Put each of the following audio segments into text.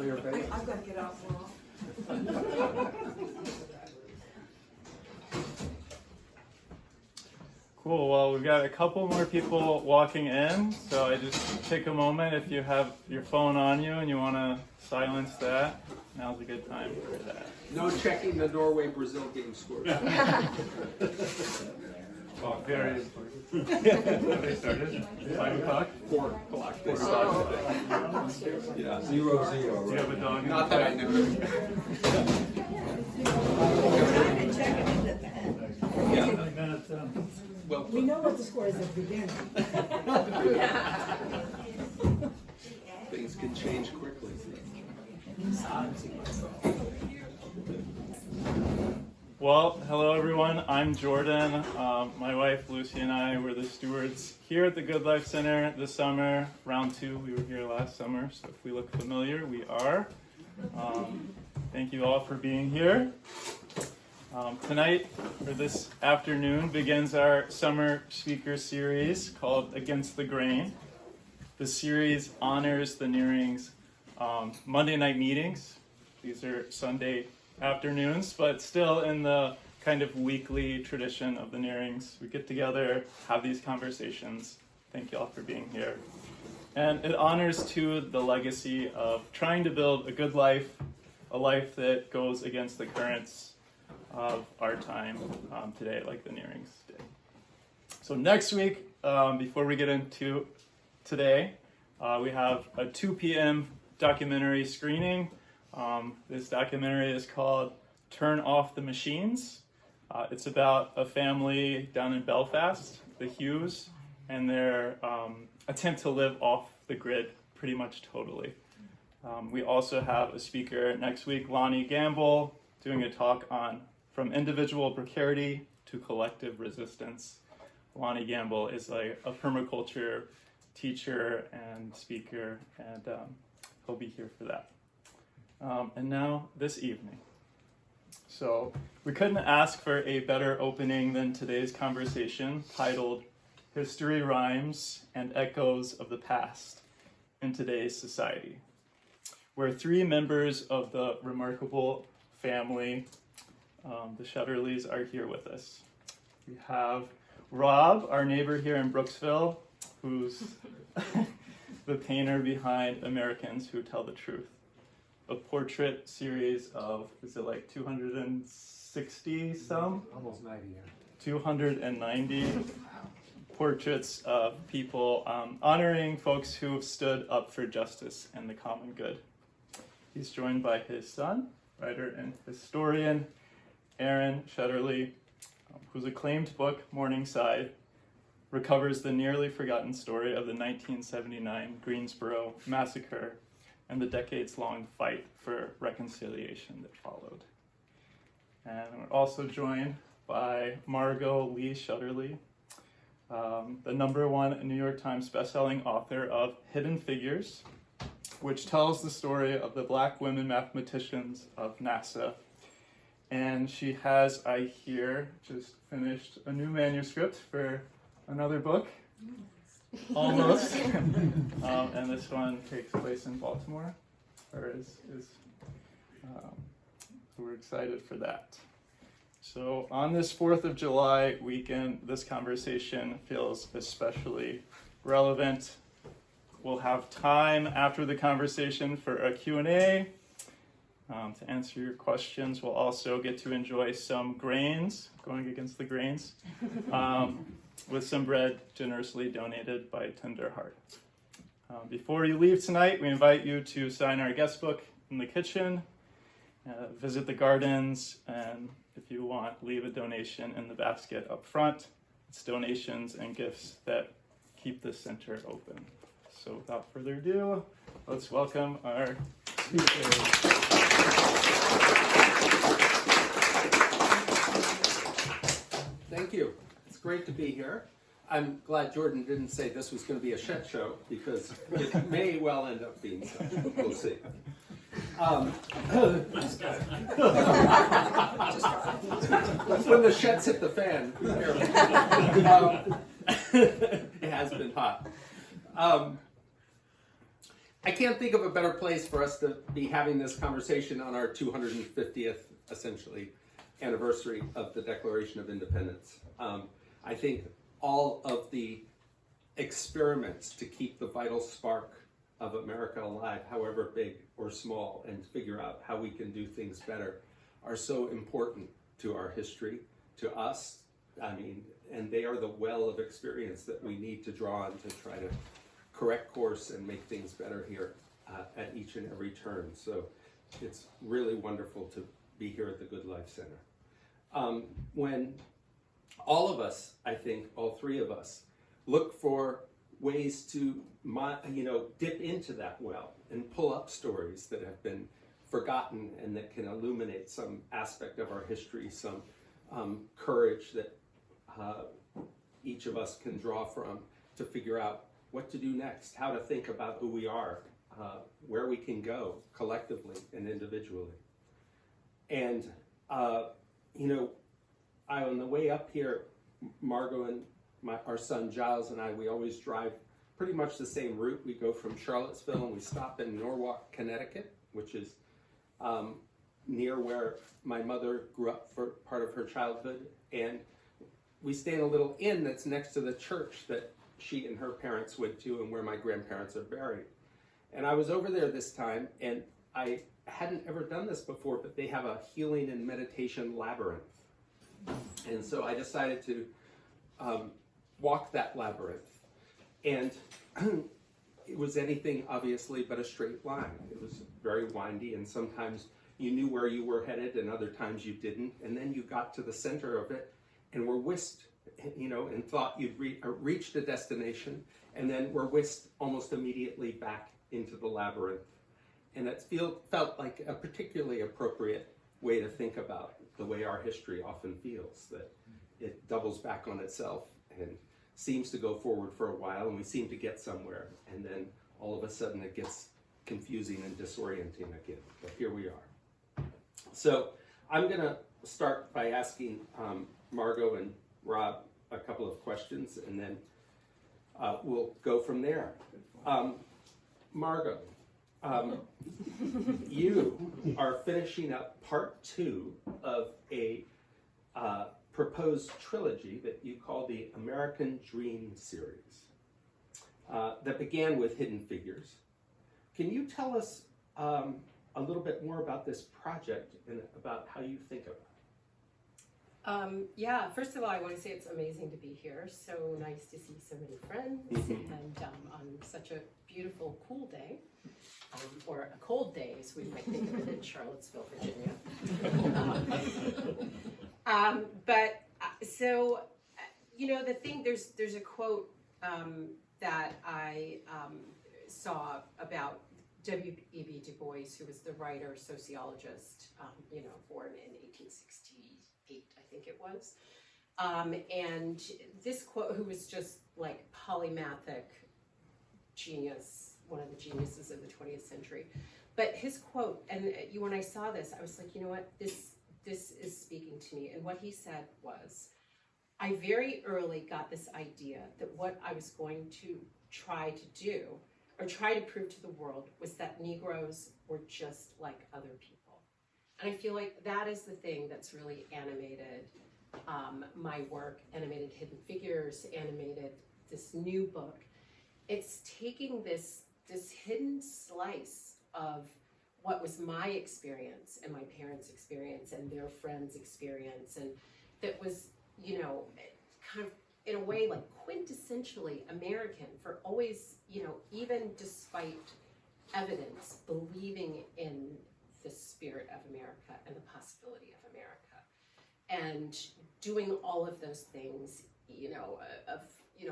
familiar face? I've got to get out more. Cool, well, we've got a couple more people walking in, so I just take a moment. If you have your phone on you and you want to silence that, now's a good time for that. No checking the Norway-Brazil game scores. Very important. Have they started? 5 o'clock? 4 o'clock. They Oh. started. Yeah. 0-0. Do you have a dog? in Not the that I back? know. Yeah. Well, We know what the score is at the beginning. things can change quickly. Well, hello everyone. I'm Jordan. My wife Lucy and I were the stewards here at the Good Life Center this summer. Round 2, we were here last summer, so if we look familiar, we are. Thank you all for being here. Tonight, or this afternoon, begins our summer speaker series called Against the Grain. The series honors the Nearing's Monday night meetings. These are Sunday afternoons, but still in the kind of weekly tradition of the Nearings. We get together, have these conversations. Thank you all for being here. And it honors, too, the legacy of trying to build a good life, a life that goes against the currents of our time today, like the Nearings did. So next week, before we get into today, we have a 2 p.m. documentary screening. This documentary is called Turn Off the Machines. It's about a family down in Belfast, the Hughes, and their attempt to live off the grid pretty much totally. We also have a speaker next week, Lonnie Gamble, doing a talk on From Individual Precarity to Collective Resistance. Lonnie Gamble is a permaculture teacher and speaker, and he'll be here for that. And now, this evening. So, we couldn't ask for a better opening than today's conversation, titled History Rhymes and Echoes of the Past in Today's Society, where 3 members of the remarkable family, the Shetterlys, are here with us. We have Rob, our neighbor here in Brooksville, who's the painter behind Americans Who Tell the Truth, a portrait series of, is it like 260 some? Almost 90, yeah. 290 portraits of people honoring folks who have stood up for justice and the common good. He's joined by his son, writer and historian, Aran Shetterly, whose acclaimed book, Morningside, recovers the nearly forgotten story of the 1979 Greensboro massacre and the decades-long fight for reconciliation that followed. And we're also joined by Margot Lee Shetterly, the #1 New York Times bestselling author of Hidden Figures, which tells the story of the Black women mathematicians of NASA. And she has, I hear, just finished a new manuscript for another book. Almost. And this one takes place in Baltimore, or so we're excited for that. So on this 4th of July weekend, this conversation feels especially relevant. We'll have time after the conversation for a Q&A to answer your questions. We'll also get to enjoy some grains, going against the grains, with some bread generously donated by Tender Heart. Before you leave tonight, we invite you to sign our guest book in the kitchen, visit the gardens, and if you want, leave a donation in the basket up front. It's donations and gifts that keep the center open. So without further ado, let's welcome our speakers. Thank you. It's great to be here. I'm glad Jordan didn't say this was going to be a Shet show, because it may well end up being so. We'll see. When the Shets hit the fan, be careful. It has been hot. I can't think of a better place for us to be having this conversation on our 250th, essentially, anniversary of the Declaration of Independence. I think all of the experiments to keep the vital spark of America alive, however big or small, and figure out how we can do things better, are so important to our history, to us. I mean, and they are the well of experience that we need to draw on to try to correct course and make things better here at each and every turn. So it's really wonderful to be here at the Good Life Center. When all of us, I think, all three of us, look for ways to, dip into that well and pull up stories that have been forgotten and that can illuminate some aspect of our history, some courage that each of us can draw from to figure out what to do next, how to think about who we are, where we can go collectively and individually. And, on the way up here, Margot and our son Giles and I, we always drive pretty much the same route. We go from Charlottesville and we stop in Norwalk, Connecticut, which is near where my mother grew up for part of her childhood. And we stay in a little inn that's next to the church that she and her parents went to and where my grandparents are buried. And I was over there this time, and I hadn't ever done this before, but they have a healing and meditation labyrinth. And so I decided to walk that labyrinth. And it was anything, obviously, but a straight line. It was very windy, and sometimes you knew where you were headed, and other times you didn't. And then you got to the center of it, and were whisked, and thought you'd reached a destination, and then were whisked almost immediately back into the labyrinth. And it felt like a particularly appropriate way to think about the way our history often feels, that it doubles back on itself and seems to go forward for a while, and we seem to get somewhere, and then all of a sudden it gets confusing and disorienting again. But here we are. So I'm going to start by asking Margot and Rob a couple of questions, and then we'll go from there. Margot, you are finishing up part 2 of a proposed trilogy that you call the American Dream series that began with Hidden Figures. Can you tell us a little bit more about this project and about how you think about it? Yeah, first of all, I want to say it's amazing to be here. So nice to see so many friends and on such a beautiful, cool day, or a cold day, as we might think of it in Charlottesville, Virginia. The thing, there's a quote that I saw about W.E.B. Du Bois, who was the writer, sociologist, born in 1868, I think it was. And this quote, who was just like polymathic genius, one of the geniuses of the 20th century. But his quote, and when I saw this, I was like, you know what, this is speaking to me. And what he said was, I very early got this idea that what I was going to try to do, or try to prove to the world, was that Negroes were just like other people. And I feel like that is the thing that's really animated my work, animated Hidden Figures, animated this new book. It's taking this hidden slice of what was my experience and my parents' experience and their friends' experience, and that was, kind of in a way like quintessentially American for always, even despite evidence, believing in the spirit of America and the possibility of America, and doing all of those things,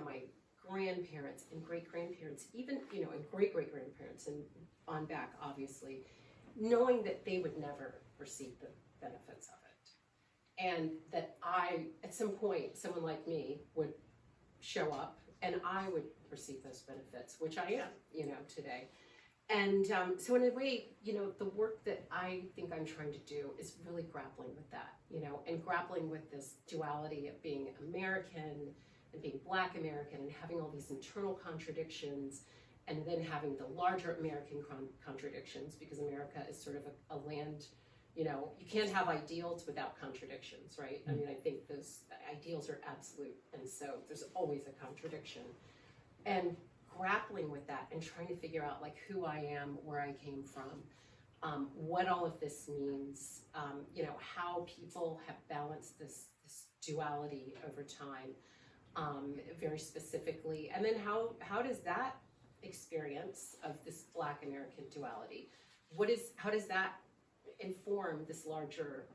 my grandparents and great-grandparents, even, and great-great-grandparents and on back, obviously, knowing that they would never receive the benefits of it. And that at some point, someone like me would show up and I would receive those benefits, which I am, today. And so in a way, the work that I think I'm trying to do is really grappling with that, and grappling with this duality of being American and being Black American and having all these internal contradictions, and then having the larger American contradictions, because America is sort of a land, you know, you can't have ideals without contradictions, right? I mean, I think those ideals are absolute, and so there's always a contradiction. And grappling with that and trying to figure out like who I am, where I came from, what all of this means, you know, how people have balanced this duality over time, very specifically, and then how does that experience of this Black American duality, how does that inform this larger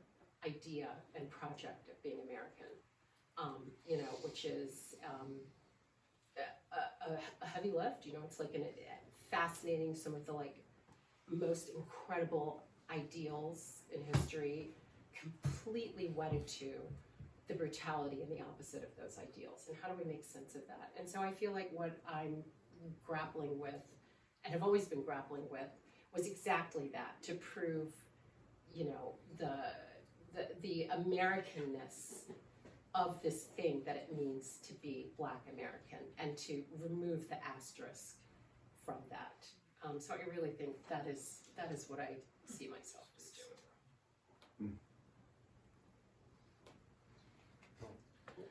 idea and project of being American, you know, which is a heavy lift, you know, it's like fascinating, some of the like most incredible ideals in history, completely wedded to the brutality and the opposite of those ideals, and how do we make sense of that? And so I feel like what I'm grappling with, and have always been grappling with, was exactly that, to prove, you know, the Americanness of this thing that it means to be Black American, and to remove the asterisk from that. So I really think that is what I see myself as doing.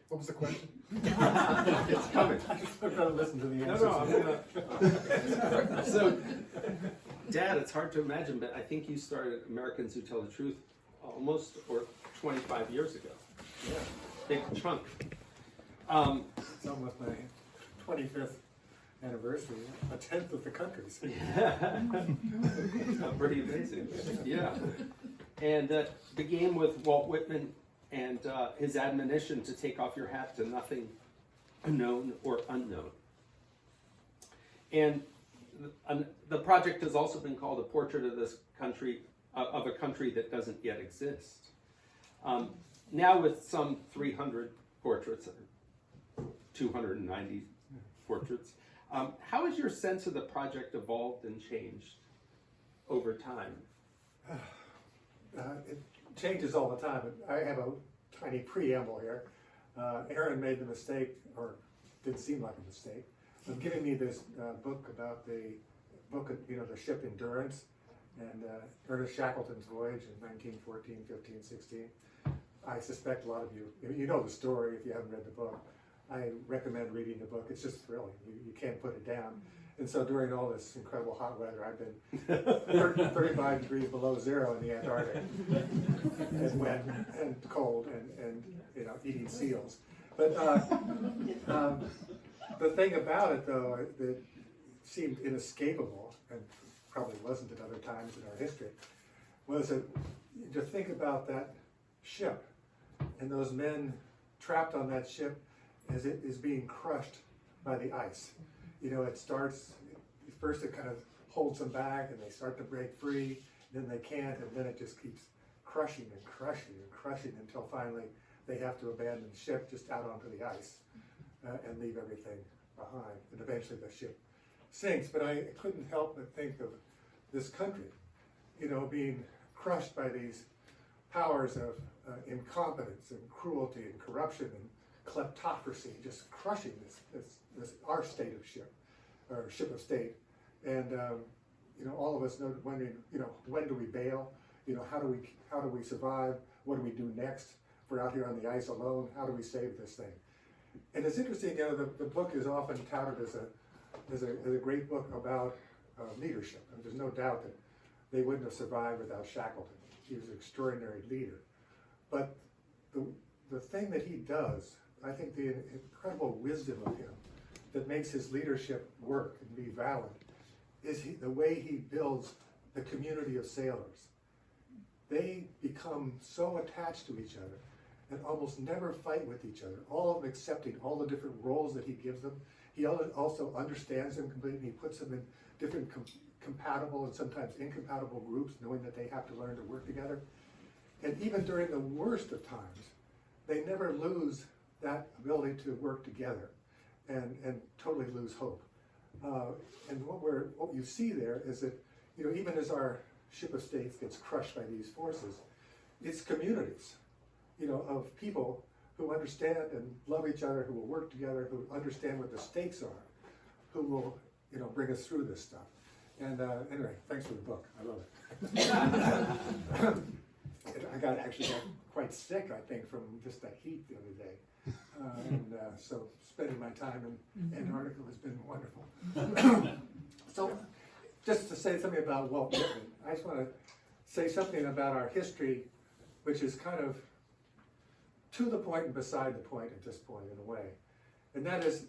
What was the question? It's coming. I'm trying to listen to the No, answers. no, I'm gonna. So, Dad, it's hard to imagine, but I think you started Americans Who Tell the Truth almost or 25 years ago. Yeah. Big chunk. It's almost my 25th anniversary, a 10th of the country's. Pretty amazing. Yeah. And began with Walt Whitman and his admonition to take off your hat to nothing known or unknown. And the project has also been called a portrait of this country, of a country that doesn't yet exist. Now with some 300 portraits, 290 portraits, how has your sense of the project evolved and changed over time? It changes all the time. I have a tiny preamble here. Aran made the mistake, or didn't seem like a mistake, of giving me this book about the ship Endurance and Ernest Shackleton's voyage in 1914, 15, 16. I suspect a lot of you know the story if you haven't read the book. I recommend reading the book. It's just thrilling. You can't put it down. And so during all this incredible hot weather, I've been 35 degrees below zero in the Antarctic, and wet and cold, and you know, eating seals. But the thing about it, though, that seemed inescapable, and probably wasn't at other times in our history, was that to think about that ship and those men trapped on that ship as it is being crushed by the ice. You know, it starts, first it kind of holds them back and they start to break free, then they can't, and then it just keeps crushing and crushing and crushing until finally they have to abandon the ship just out onto the ice and leave everything behind. And eventually the ship sinks. But I couldn't help but think of this country, you know, being crushed by these powers of incompetence and cruelty and corruption and kleptocracy, just crushing this our state of ship, or ship of state. And you know, all of us know, wondering, you know, when do we bail? You know, how do we survive? What do we do next? If we're out here on the ice alone, how do we save this thing? And it's interesting, you know, the book is often touted as a great book about leadership. And there's no doubt that they wouldn't have survived without Shackleton. He was an extraordinary leader. But the thing that he does, I think the incredible wisdom of him that makes his leadership work and be valid, is the way he builds the community of sailors. They become so attached to each other and almost never fight with each other, all of them accepting all the different roles that he gives them. He also understands them completely. He puts them in different compatible and sometimes incompatible groups, knowing that they have to learn to work together. And even during the worst of times, they never lose that ability to work together and totally lose hope. And what you see there is that, you know, even as our ship of states gets crushed by these forces, it's communities, you know, of people who understand and love each other, who will work together, who understand what the stakes are, who will bring us through this stuff. And anyway, thanks for the book. I love it. I actually got quite sick, I think, from just the heat the other day. So spending my time in Antarctica has been wonderful. So just to say something about Walt Whitman, I just want to say something about our history, which is kind of to the point and beside the point at this point in a way. And that is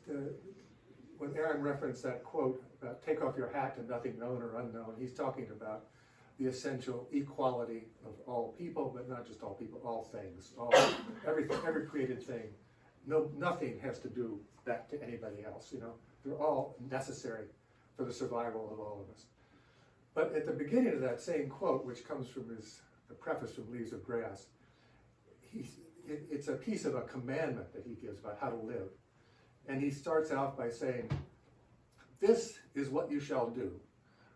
when Aran referenced that quote about take off your hat to nothing known or unknown, he's talking about the essential equality of all people, but not just all people, all things, everything, every created thing. Nothing has to do that to anybody else, They're all necessary for the survival of all of us. But at the beginning of that same quote, which comes from the preface from Leaves of Grass, it's a piece of a commandment that he gives about how to live. And he starts out by saying, "This is what you shall do.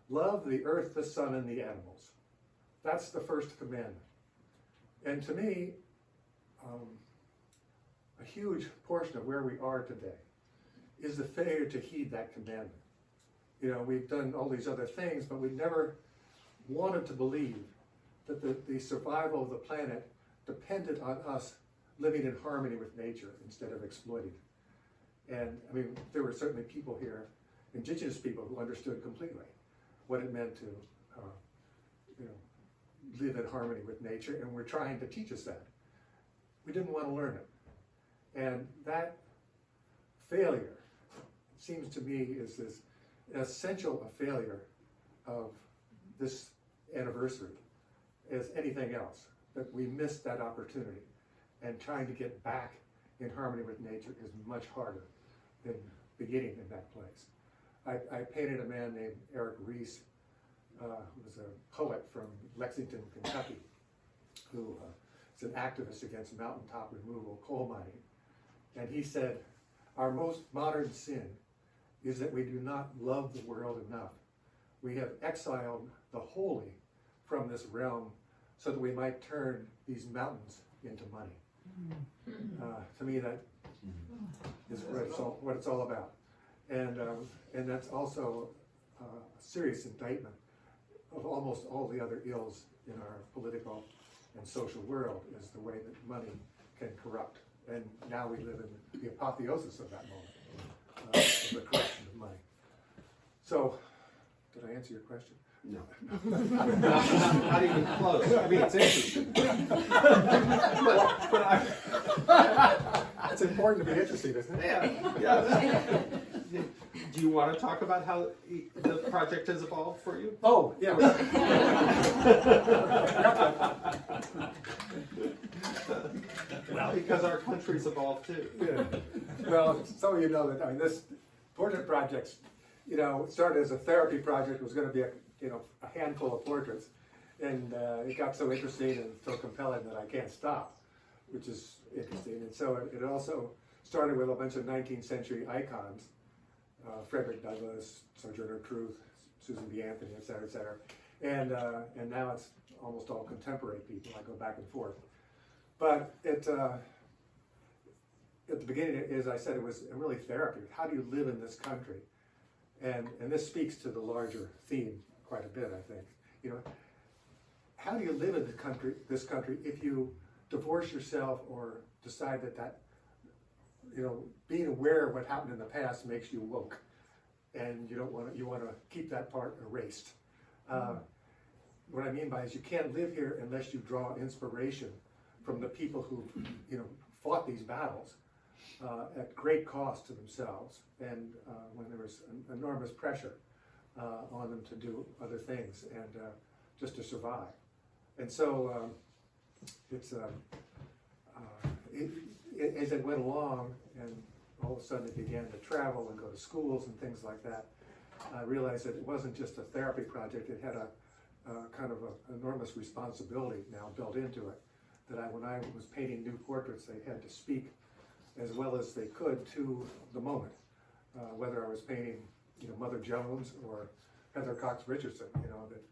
Love the earth, the sun, and the animals." That's the first commandment. And to me, a huge portion of where we are today is the failure to heed that commandment. We've done all these other things, but we never wanted to believe that the survival of the planet depended on us living in harmony with nature instead of exploiting it. And I mean, there were certainly people here, indigenous people, who understood completely what it meant to live in harmony with nature, and were trying to teach us that. We didn't want to learn it. And that failure, it seems to me, is as essential a failure of this anniversary as anything else, that we missed that opportunity. And trying to get back in harmony with nature is much harder than beginning in that place. I painted a man named Eric Reese, who was a poet from Lexington, Kentucky, who is an activist against mountaintop removal, coal mining. And he said, "Our most modern sin is that we do not love the world enough. We have exiled the holy from this realm so that we might turn these mountains into money." To me, that is what it's all about. And that's also a serious indictment of almost all the other ills in our political and social world, is the way that money can corrupt. And now we live in the apotheosis of that moment, of the corruption of money. So, did I answer your question? No. Not even close. I mean, it's interesting. but it's important to be interested, isn't it? Yeah. Do you want to talk about how the project has evolved for you? Oh, yeah. Well, because our country's evolved too. Yeah. Well, some of you know that, this portrait project, started as a therapy project. It was going to be a handful of portraits, and it got so interesting and so compelling that I can't stop, which is interesting. And so it also started with a bunch of 19th century icons, Frederick Douglass, Sojourner Truth, Susan B. Anthony, et cetera, and now it's almost all contemporary people. I go back and forth, but at the beginning, as I said, it was really therapy. How do you live in this country? And this speaks to the larger theme quite a bit, I think. How do you live in this country if you divorce yourself or decide that being aware of what happened in the past makes you woke, and you want to keep that part erased. What I mean by is you can't live here unless you draw inspiration from the people who fought these battles at great cost to themselves, and when there was enormous pressure on them to do other things and just to survive. And so as it went along, and all of a sudden it began to travel and go to schools and things like that, I realized that it wasn't just a therapy project. It had a kind of an enormous responsibility now built into it, that when I was painting new portraits, they had to speak as well as they could to the moment, whether I was painting Mother Jones or Heather Cox Richardson, that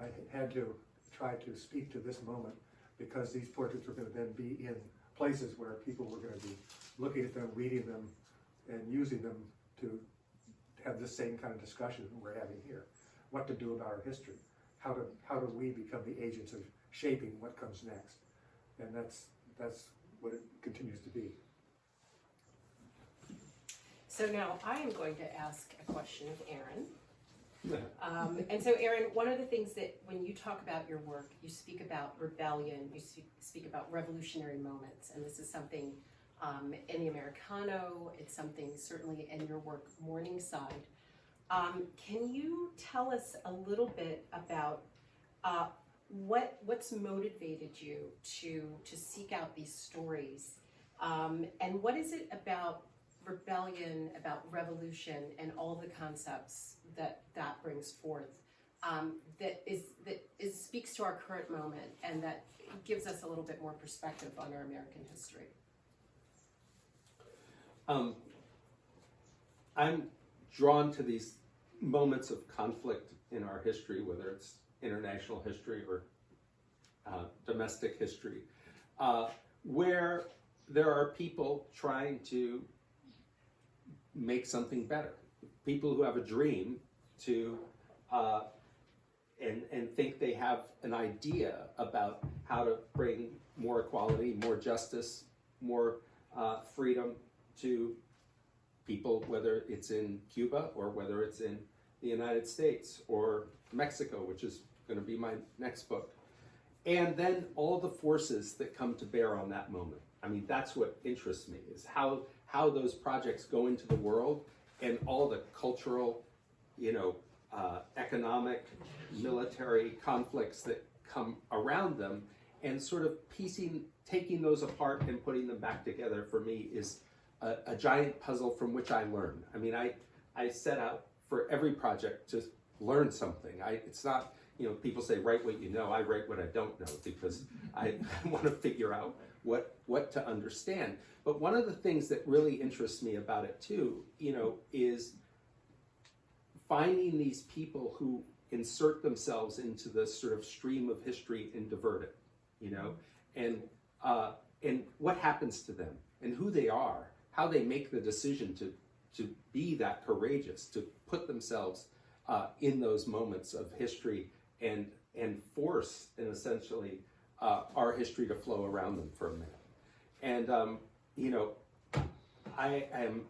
I had to try to speak to this moment, because these portraits were going to then be in places where people were going to be looking at them, reading them, and using them to have this same kind of discussion that we're having here. What to do about our history? How do we become the agents of shaping what comes next? And that's what it continues to be. So now I am going to ask a question of Aran. And so, Aran, one of the things that when you talk about your work, you speak about rebellion, you speak about revolutionary moments, and this is something in the Americano, it's something certainly in your work, Morningside. Can you tell us a little bit about what's motivated you to seek out these stories, and what is it about rebellion, about revolution, and all the concepts that brings forth that speaks to our current moment and that gives us a little bit more perspective on our American history? I'm drawn to these moments of conflict in our history, whether it's international history or domestic history, where there are people trying to make something better. People who have a dream to and think they have an idea about how to bring more equality, more justice, more freedom to people, whether it's in Cuba or whether it's in the United States or Mexico, which is going to be my next book. And then all the forces that come to bear on that moment. I mean, that's what interests me, is how those projects go into the world and all the cultural, economic, military conflicts that come around them, and sort of taking those apart and putting them back together, for me, is a giant puzzle from which I learn. I mean, I set out for every project to learn something. It's not, people say, write what you know. I write what I don't know, because I want to figure out what to understand. But one of the things that really interests me about it too, is finding these people who insert themselves into this sort of stream of history and divert it, and what happens to them and who they are, how they make the decision to be that courageous, to put themselves in those moments of history and force, and essentially, our history to flow around them for a minute. And I am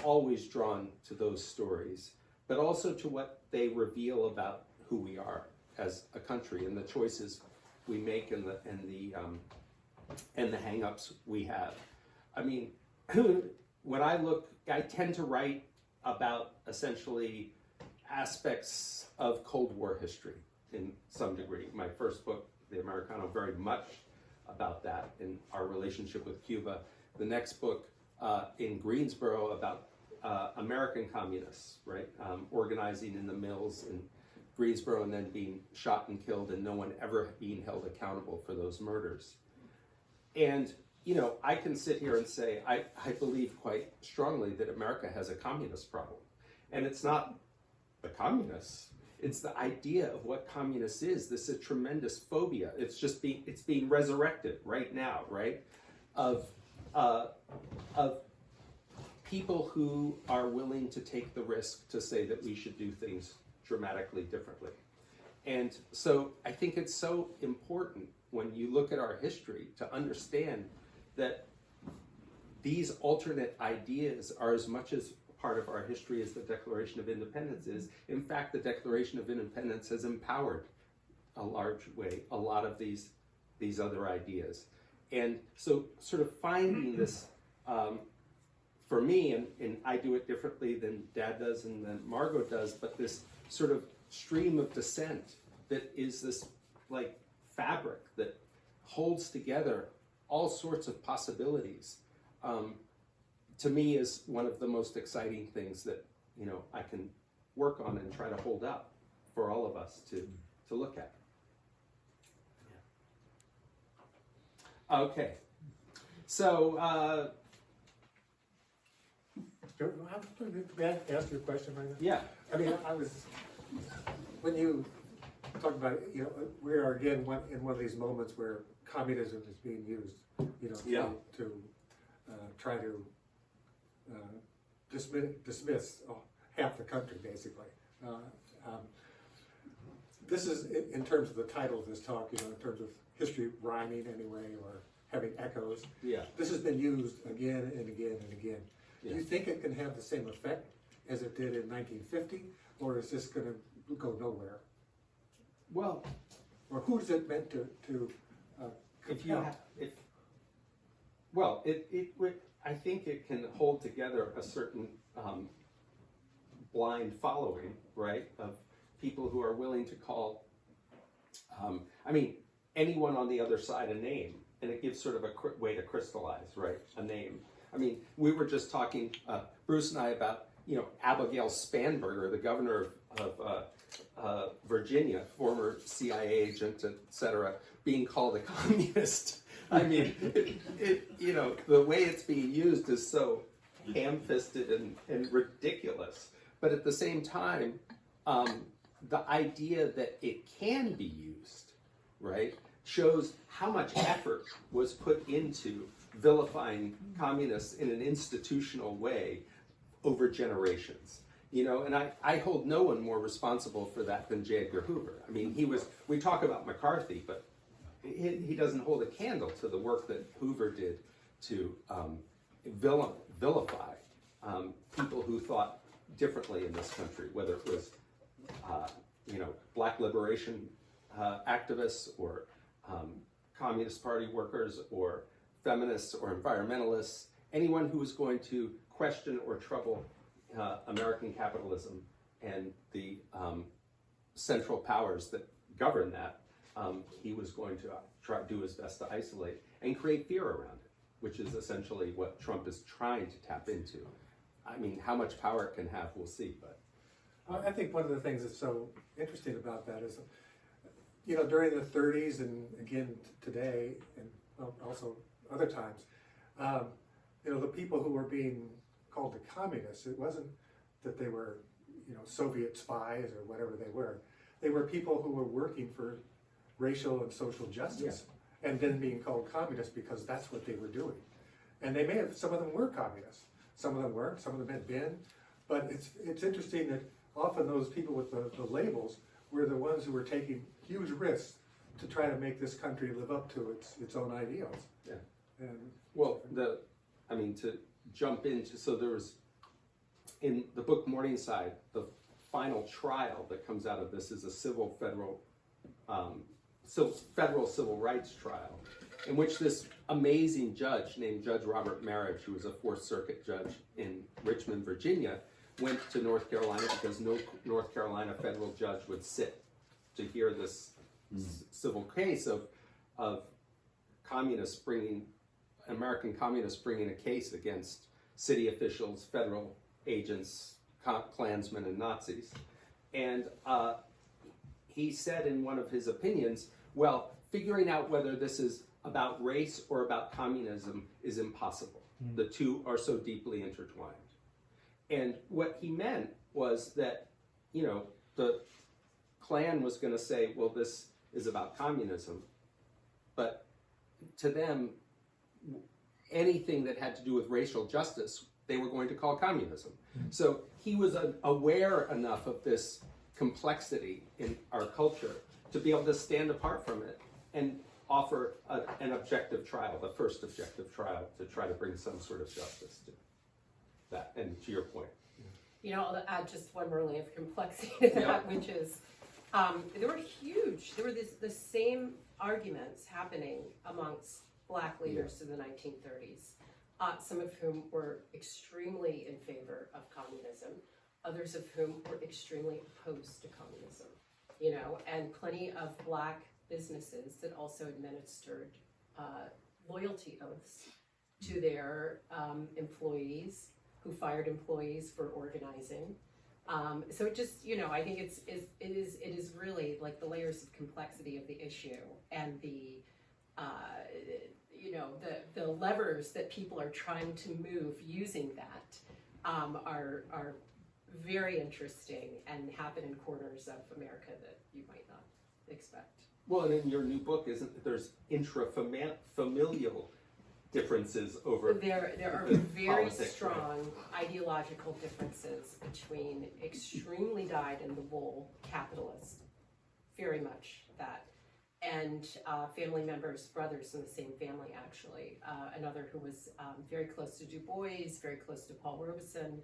always drawn to those stories, but also to what they reveal about who we are as a country and the choices we make and the hang-ups we have. I mean, when I tend to write about essentially aspects of Cold War history in some degree. My first book, The Americano, very much about that in our relationship with Cuba. The next book, in Greensboro, about American communists, right? Organizing in the mills in Greensboro and then being shot and killed, and no one ever being held accountable for those murders. And, I can sit here and say, I believe quite strongly that America has a communist problem. And it's not the communists, it's the idea of what communists is. This is a tremendous phobia. It's being resurrected right now, right? Of people who are willing to take the risk to say that we should do things dramatically differently. And so I think it's so important when you look at our history to understand that these alternate ideas are as much as part of our history as the Declaration of Independence is. In fact, the Declaration of Independence has empowered a large way a lot of these other ideas. And so sort of finding this, for me, and I do it differently than Dad does and than Margot does, but this sort of stream of dissent that is this like fabric that holds together all sorts of possibilities, to me is one of the most exciting things that I can work on and try to hold up for all of us to look at. Okay, so May I ask you a question right now? yeah, I mean, when you talk about, we are again in one of these moments where communism is being used, to try to dismiss half the country, basically. This is in terms of the title of this talk, in terms of history rhyming anyway, or having echoes. Yeah. This has been used again and again and again. Yeah. Do you think it can have the same effect as it did in 1950, or is this going to go nowhere? Well, Or who is it meant to if you compel? it would. I think it can hold together a certain blind following, right, of people who are willing to call. Anyone on the other side a name, and it gives sort of a way to crystallize, right, a name. We were just talking, Bruce and I, about Abigail Spanberger, the governor of Virginia, former CIA agent, etc., being called a communist. The way it's being used is so ham-fisted and ridiculous. But at the same time, the idea that it can be used, right, shows how much effort was put into vilifying communists in an institutional way over generations. And I hold no one more responsible for that than J. Edgar Hoover. We talk about McCarthy, but he doesn't hold a candle to the work that Hoover did to vilify people who thought differently in this country, whether it was black liberation activists, or Communist Party workers, or feminists, or environmentalists, anyone who was going to question or trouble American capitalism and the central powers that govern that. He was going to try to do his best to isolate and create fear around it, which is essentially what Trump is trying to tap into. How much power it can have, we'll see. But I think one of the things that's so interesting about that is, during the 30s and again today, and also other times, the people who were being called the communists, it wasn't that they were, Soviet spies or whatever they were. They were people who were working for racial and social justice, and then being called communists because that's what they were doing. And they may have, some of them were communists, some of them weren't, some of them had been, but it's interesting that often those people with the labels were the ones who were taking huge risks to try to make this country live up to its own ideals. Yeah. And to jump into, so there was, in the book Morningside, the final trial that comes out of this is a federal civil rights trial, in which this amazing judge named Judge Robert Marriage, who was a Fourth Circuit judge in Richmond, Virginia, went to North Carolina because no North Carolina federal judge would sit to hear this civil case of American communists bringing a case against city officials, federal agents, Klansmen, and Nazis. And he said in one of his opinions, well, figuring out whether this is about race or about communism is impossible. The two are so deeply intertwined. And what he meant was that, the Klan was going to say, well, this is about communism, but to them, anything that had to do with racial justice, they were going to call communism. So he was aware enough of this complexity in our culture to be able to stand apart from it and offer an objective trial, the first objective trial, to try to bring some sort of justice to that. And to your point. I'll add just one more layer of complexity to that, which is there were the same arguments happening amongst black leaders in the 1930s, some of whom were extremely in favor of communism, others of whom were extremely opposed to communism, and plenty of black businesses that also administered loyalty oaths to their employees, who fired employees for organizing. So it just, I think it is really like the layers of complexity of the issue, and the levers that people are trying to move using that are very interesting and happen in corners of America that you might not expect. Well, and in your new book, there's intrafamilial differences over. There are the very politics, right? strong ideological differences between extremely dyed-in-the-wool capitalists, very much that, and family members, brothers in the same family actually. Another who was very close to Du Bois, very close to Paul Robeson,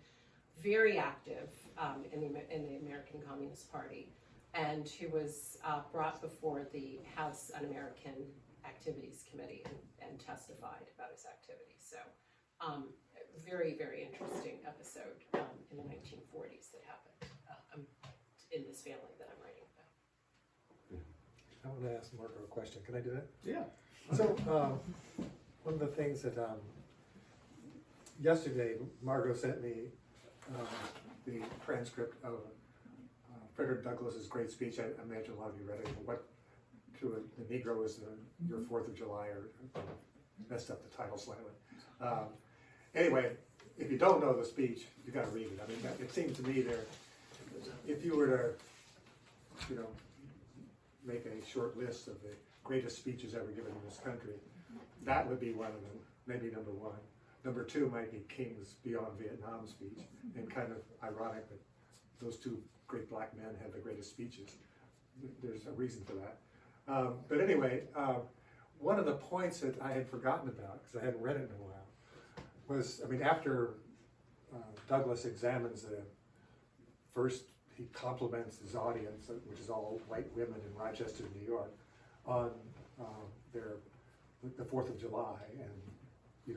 very active in the American Communist Party, and who was brought before the House Un-American Activities Committee and testified about his activities. So very, very interesting episode in the 1940s that happened in this family that I'm writing about. I want to ask Margot a question. Can I do that? Yeah. So, one of the things that yesterday Margot sent me the transcript of Frederick Douglass's great speech. I imagine a lot of you read it. What to the Negro is your 4th of July, or messed up the title slightly. Anyway, if you don't know the speech, you got to read it. I mean, it seemed to me there, if you were to, make a short list of the greatest speeches ever given in this country, that would be one of them, maybe number one. Number two might be King's Beyond Vietnam speech, and kind of ironic that those two great black men had the greatest speeches. There's a reason for that. But anyway, one of the points that I had forgotten about, because I hadn't read it in a while, was, I mean, after Douglass examines the first, he compliments his audience, which is all white women in Rochester, New York, on the 4th of July and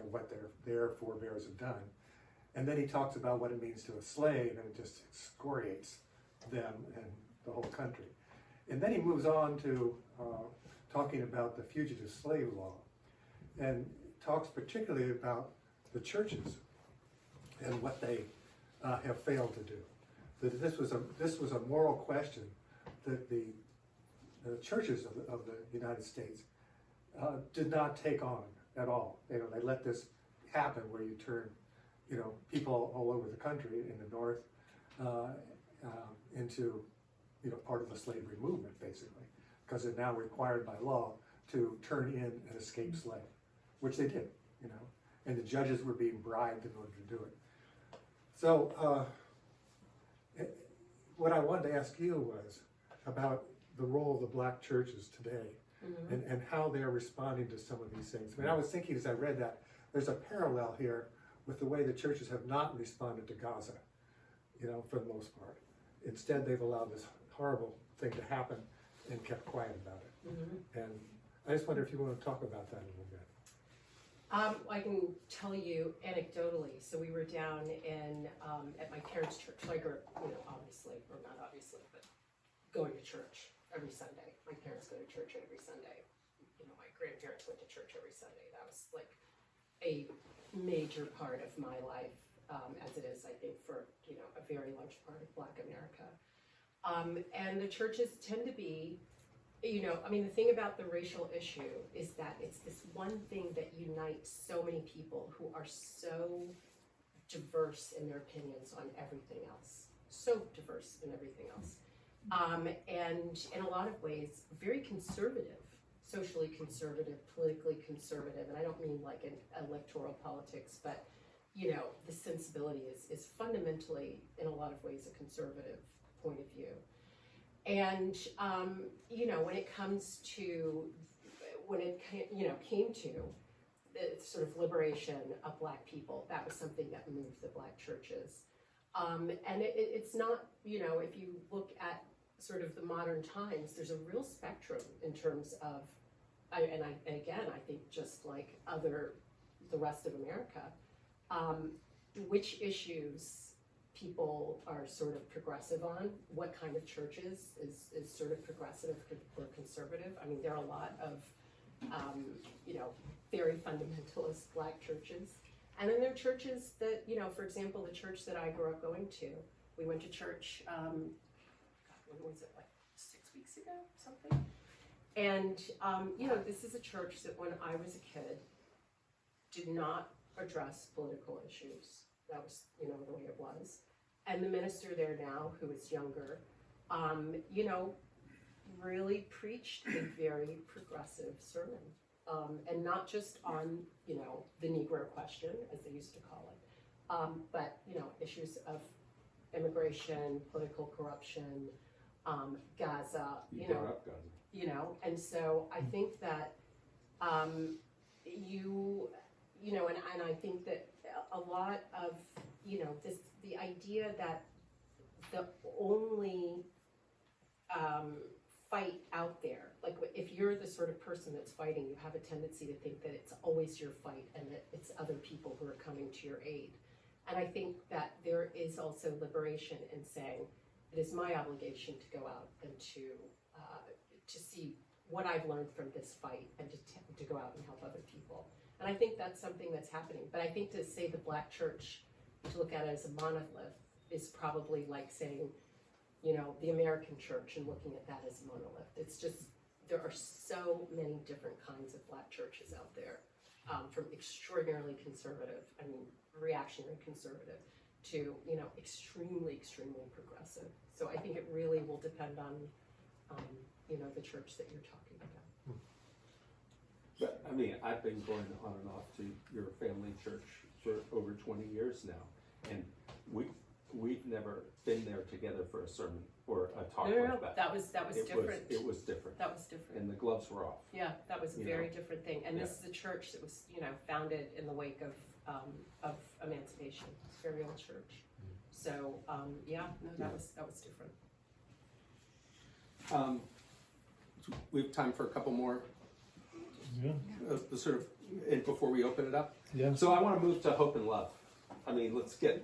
what their forebears have done. And then he talks about what it means to a slave, and it just excoriates them and the whole country. And then he moves on to talking about the fugitive slave law, and talks particularly about the churches and what they have failed to do. That this was a moral question that the churches of the United States did not take on at all. They let this happen, where you turn people all over the country in the North into part of the slavery movement, basically, because they're now required by law to turn in an escaped slave, which they did, and the judges were being bribed in order to do it. So what I wanted to ask you was about the role of the black churches today, and how they're responding to some of these things. I mean, I was thinking as I read that, there's a parallel here with the way the churches have not responded to Gaza, for the most part. Instead, they've allowed this horrible thing to happen and kept quiet about it. And I just wonder if you want to talk about that a little bit. I can tell you anecdotally. So we were down in at my parents' church. So I grew up, obviously, or not obviously, but going to church every Sunday. My parents go to church every Sunday. My grandparents went to church every Sunday. That was like a major part of my life, as it is, I think, for a very large part of Black America. And the churches tend to be, the thing about the racial issue is that it's this one thing that unites so many people who are so diverse in their opinions on everything else. So diverse in everything else. And in a lot of ways, very conservative, socially conservative, politically conservative. And I don't mean like in electoral politics, but the sensibility is fundamentally, in a lot of ways, a conservative point of view. And when it comes to came to the sort of liberation of Black people, that was something that moved the Black churches. And it's not, if you look at sort of the modern times, there's a real spectrum in terms of, and again, I think just like the rest of America, which issues people are sort of progressive on, what kind of churches is sort of progressive or conservative. I mean, there are a lot of, very fundamentalist Black churches. And then there are churches that, for example, the church that I grew up going to, we went to church, when was it, like 6 weeks ago, something? And, this is a church that when I was a kid did not address political issues. That was, the way it was. And the minister there now, who is younger, really preached a very progressive sermon and not just on, the Negro question, as they used to call it, but, issues of immigration, political corruption, Gaza, You brought up Gaza. and so I think that, and I think that a lot of, the idea that the only fight out there, like if you're the sort of person that's fighting, you have a tendency to think that it's always your fight and that it's other people who are coming to your aid. And I think that there is also liberation in saying it is my obligation to go out and to see what I've learned from this fight and to go out and help other people. And I think that's something that's happening. But I think to say the Black church, to look at it as a monolith, is probably like saying, the American church and looking at that as a monolith. It's just, there are so many different kinds of Black churches out there, from extraordinarily conservative, reactionary conservative, to, extremely, extremely progressive. So I think it really will depend on, the church that you're talking about. But, I've been going on and off to your family church for over 20 years now, and we've never been there together for a sermon or a talk No, like that. that was different. It was different, That was different. and the gloves were off. Yeah, that was a You very know. different thing. And this is a church that was, founded in the wake of emancipation. It's a very old church. So, that was different. We have time for a couple more, Yeah. sort of, and before we open it up. Yeah. So I want to move to hope and love. Let's get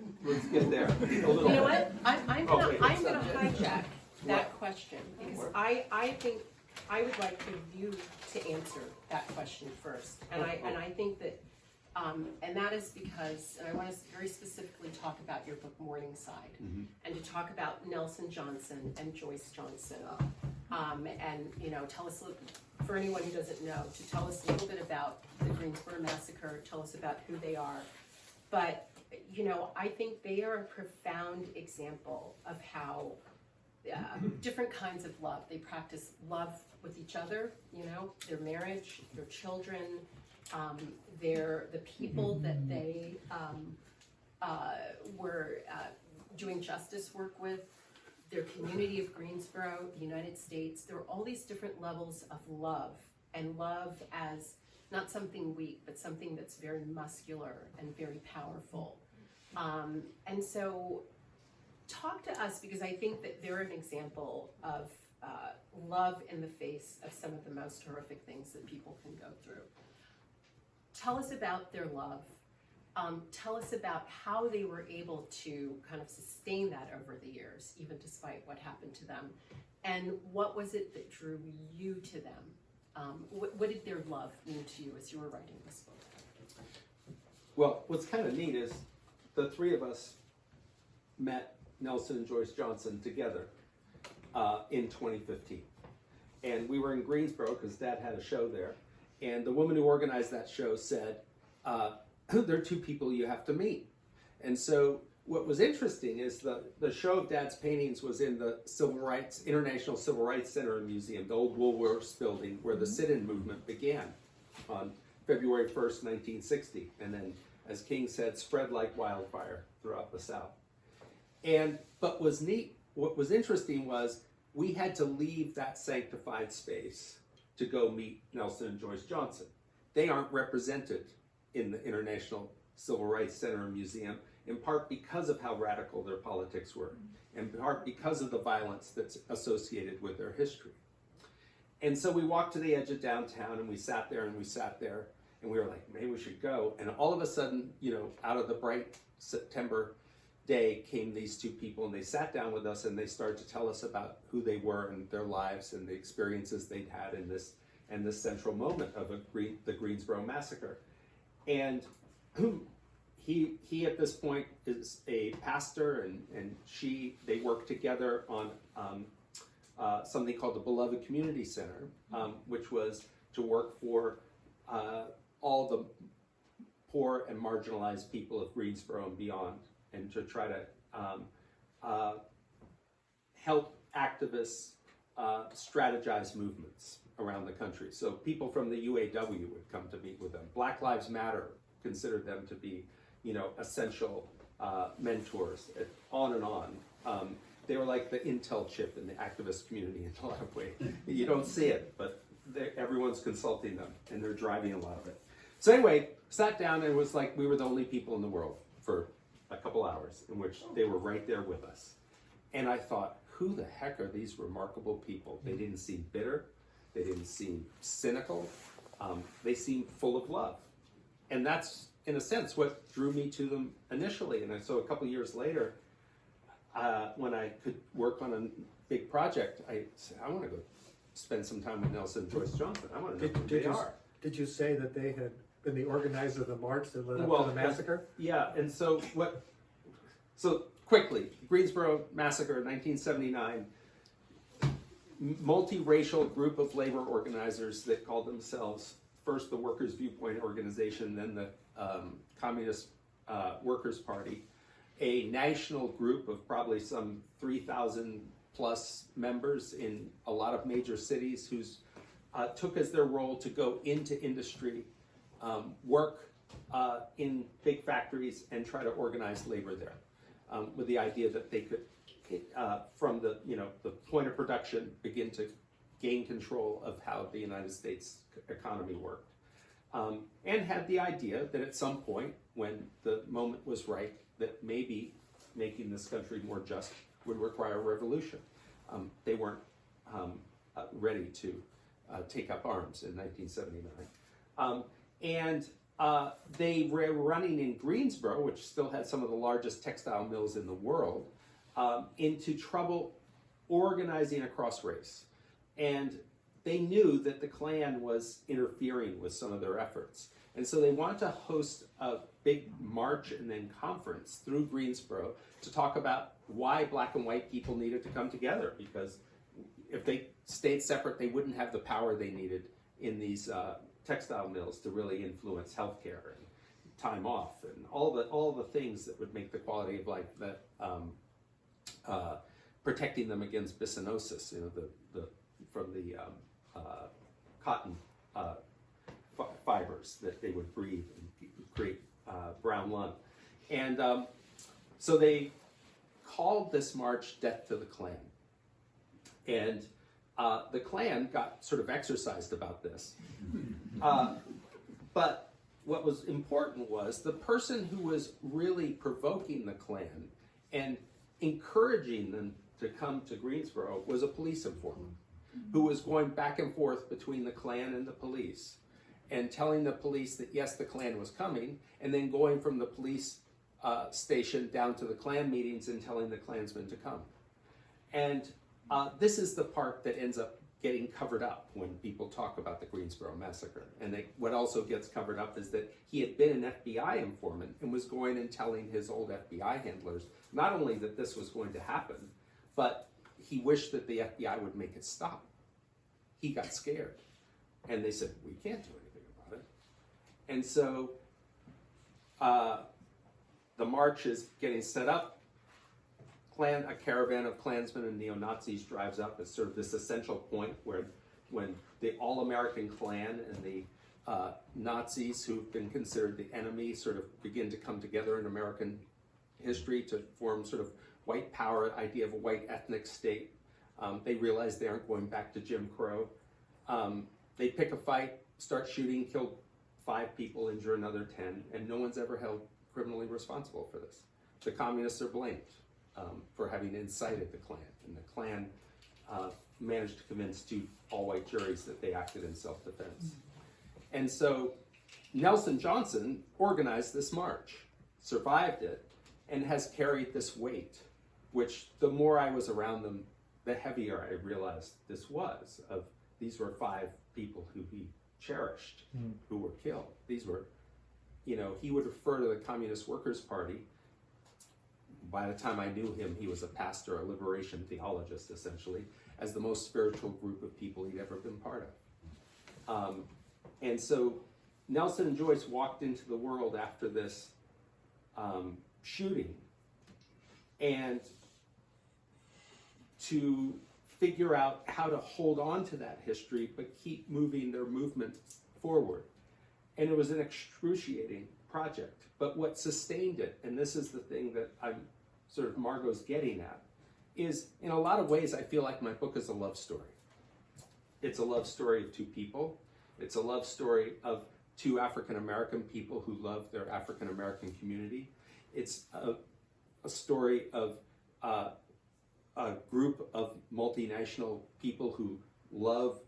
there a little. You know what? I'm gonna wait, hijack that question because I think I would like for you to answer that question first, and I think that and that is because, and I want to very specifically talk about your book Morningside, and to talk about Nelson Johnson and Joyce Johnson, and tell us, for anyone who doesn't know, to tell us a little bit about the Greensboro Massacre, tell us about who they are, but I think they are a profound example of how different kinds of love. They practice love with each other, their marriage, their children, the people that they were doing justice work with, their community of Greensboro, the United States. There are all these different levels of love, and love as not something weak, but something that's very muscular and very powerful. And so talk to us, because I think that they're an example of love in the face of some of the most horrific things that people can go through. Tell us about their love. Tell us about how they were able to kind of sustain that over the years, even despite what happened to them. And what was it that drew you to them? What did their love mean to you as you were writing this book? Well, what's kind of neat is the three of us met Nelson and Joyce Johnson together in 2015. And we were in Greensboro because Dad had a show there. And the woman who organized that show said, there are two people you have to meet. And so what was interesting is the show of Dad's paintings was in the International Civil Rights Center and Museum, the old Woolworths building where the sit-in movement began on February 1st, 1960. And then, as King said, spread like wildfire throughout the South. But what was interesting was we had to leave that sanctified space to go meet Nelson and Joyce Johnson. They aren't represented in the International Civil Rights Center and Museum, in part because of how radical their politics were, in part because of the violence that's associated with their history. And so we walked to the edge of downtown and we sat there, and we were like, maybe we should go. And all of a sudden, out of the bright September day came these two people, and they sat down with us and they started to tell us about who they were and their lives and the experiences they'd had in this central moment of the Greensboro Massacre. And he at this point is a pastor, and they work together on something called the Beloved Community Center, which was to work for all the poor and marginalized people of Greensboro and beyond, and to try to help activists strategize movements. around the country. So people from the UAW would come to meet with them. Black Lives Matter considered them to be, essential mentors, on and on. They were like the Intel chip in the activist community in a lot of ways. You don't see it, but everyone's consulting them, and they're driving a lot of it. So anyway, sat down, and it was like we were the only people in the world for a couple hours in which they were right there with us. And I thought, who the heck are these remarkable people? They didn't seem bitter. They didn't seem cynical. They seemed full of love. And that's, in a sense, what drew me to them initially. And so a couple years later, when I could work on a big project, I said, I want to go spend some time with Nelson and Joyce Johnson. I want to know who they are. Did you say that they had been the organizer of the march that led up to the massacre? Yeah, and so quickly, Greensboro Massacre, 1979, multiracial group of labor organizers that called themselves first the Workers' Viewpoint Organization, then the Communist Workers' Party, a national group of probably some 3,000 plus members in a lot of major cities who's took as their role to go into industry, work in big factories, and try to organize labor there, with the idea that they could, from the point of production, begin to gain control of how the United States economy worked, and had the idea that at some point, when the moment was right, that maybe making this country more just would require a revolution. They weren't ready to take up arms in 1979. They were running in Greensboro, which still had some of the largest textile mills in the world, into trouble organizing across race. And they knew that the Klan was interfering with some of their efforts. And so they wanted to host a big march and then conference through Greensboro to talk about why black and white people needed to come together, because if they stayed separate, they wouldn't have the power they needed in these textile mills to really influence healthcare and time off and all the things that would make the quality of life, that protecting them against bisonosis, from the cotton fibers that they would breathe and create brown lung. And so they called this march Death to the Klan. And the Klan got sort of exercised about this. But what was important was the person who was really provoking the Klan and encouraging them to come to Greensboro was a police informant who was going back and forth between the Klan and the police and telling the police that yes, the Klan was coming, and then going from the police station down to the Klan meetings and telling the Klansmen to come. And this is the part that ends up getting covered up when people talk about the Greensboro Massacre. And what also gets covered up is that he had been an FBI informant and was going and telling his old FBI handlers not only that this was going to happen, but he wished that the FBI would make it stop. He got scared. And they said, we can't do anything about it. And so the march is getting set up. A caravan of Klansmen and neo-Nazis drives up at sort of this essential point where when the all-American Klan and the Nazis, who've been considered the enemy, sort of begin to come together in American history to form sort of white power, idea of a white ethnic state. They realize they aren't going back to Jim Crow. They pick a fight, start shooting, kill 5 people, injure another 10, and no one's ever held criminally responsible for this. The communists are blamed for having incited the Klan, and the Klan managed to convince 2 all-white juries that they acted in self-defense. And so Nelson Johnson organized this march, survived it, and has carried this weight, which the more I was around them, the heavier I realized this was. These were 5 people who he cherished, who were killed. These were, he would refer to the Communist Workers' Party. By the time I knew him, he was a pastor, a liberation theologist, essentially, as the most spiritual group of people he'd ever been part of. And so Nelson and Joyce walked into the world after this shooting, and to figure out how to hold on to that history but keep moving their movement forward. And it was an excruciating project. But what sustained it, and this is the thing that I'm sort of Margot's getting at, is in a lot of ways I feel like my book is a love story. It's a love story of two people. It's a love story of two African American people who love their African American community. It's a story of a group of multinational people who love,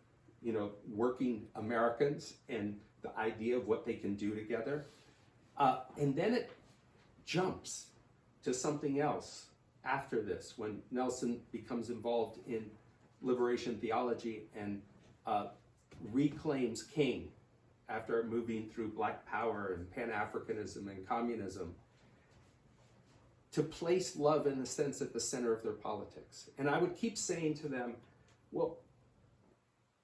working Americans and the idea of what they can do together. And then it jumps to something else after this, when Nelson becomes involved in liberation theology and reclaims King after moving through Black Power and Pan-Africanism and communism, to place love in a sense at the center of their politics. And I would keep saying to them, well,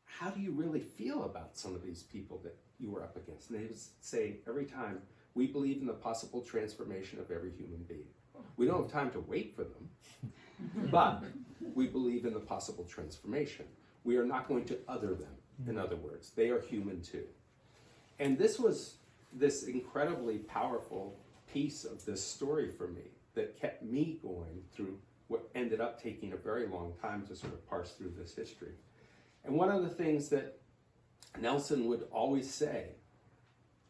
how do you really feel about some of these people that you were up against? And they would say every time, we believe in the possible transformation of every human being. We don't have time to wait for them, but we believe in the possible transformation. We are not going to other them, in other words. They are human too. And this was this incredibly powerful piece of this story for me that kept me going through what ended up taking a very long time to sort of parse through this history. And one of the things that Nelson would always say,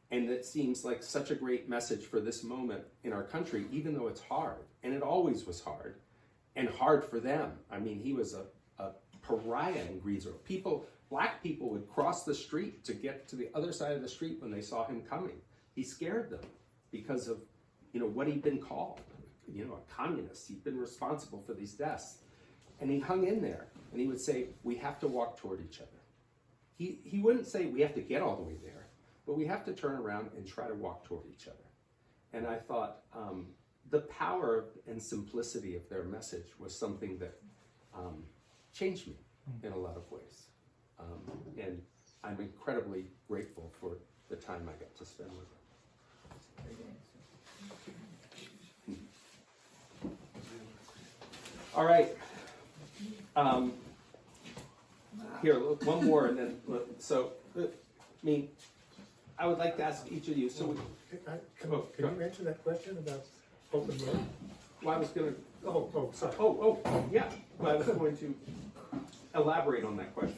and that seems like such a great message for this moment in our country, even though it's hard, and it always was hard, and hard for them. I mean, he was a pariah in Greensboro. Black people would cross the street to get to the other side of the street when they saw him coming. He scared them because of, what he'd been called, a communist. He'd been responsible for these deaths. And he hung in there, and he would say, we have to walk toward each other. He wouldn't say we have to get all the way there, but we have to turn around and try to walk toward each other. And I thought the power and simplicity of their message was something that changed me in a lot of ways. And I'm incredibly grateful for the time I got to spend with them. All right. Here, one more, and then, I would like to ask each of you, Can you answer that question about open road? Well, I was going to, Sorry. yeah, well, I was going to elaborate on that question.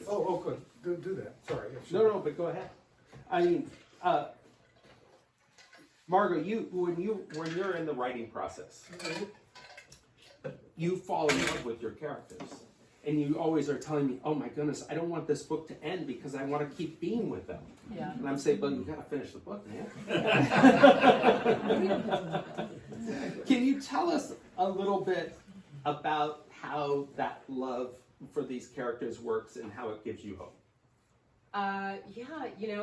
Good. Do that. Sorry. No, but go ahead. I mean, Margot, when you're in the writing process, you fall in love with your characters. And you always are telling me, oh my goodness, I don't want this book to end because I want to keep being with them. Yeah. And I'm saying, but you gotta finish the book, man. Can you tell us a little bit about how that love for these characters works and how it gives you hope?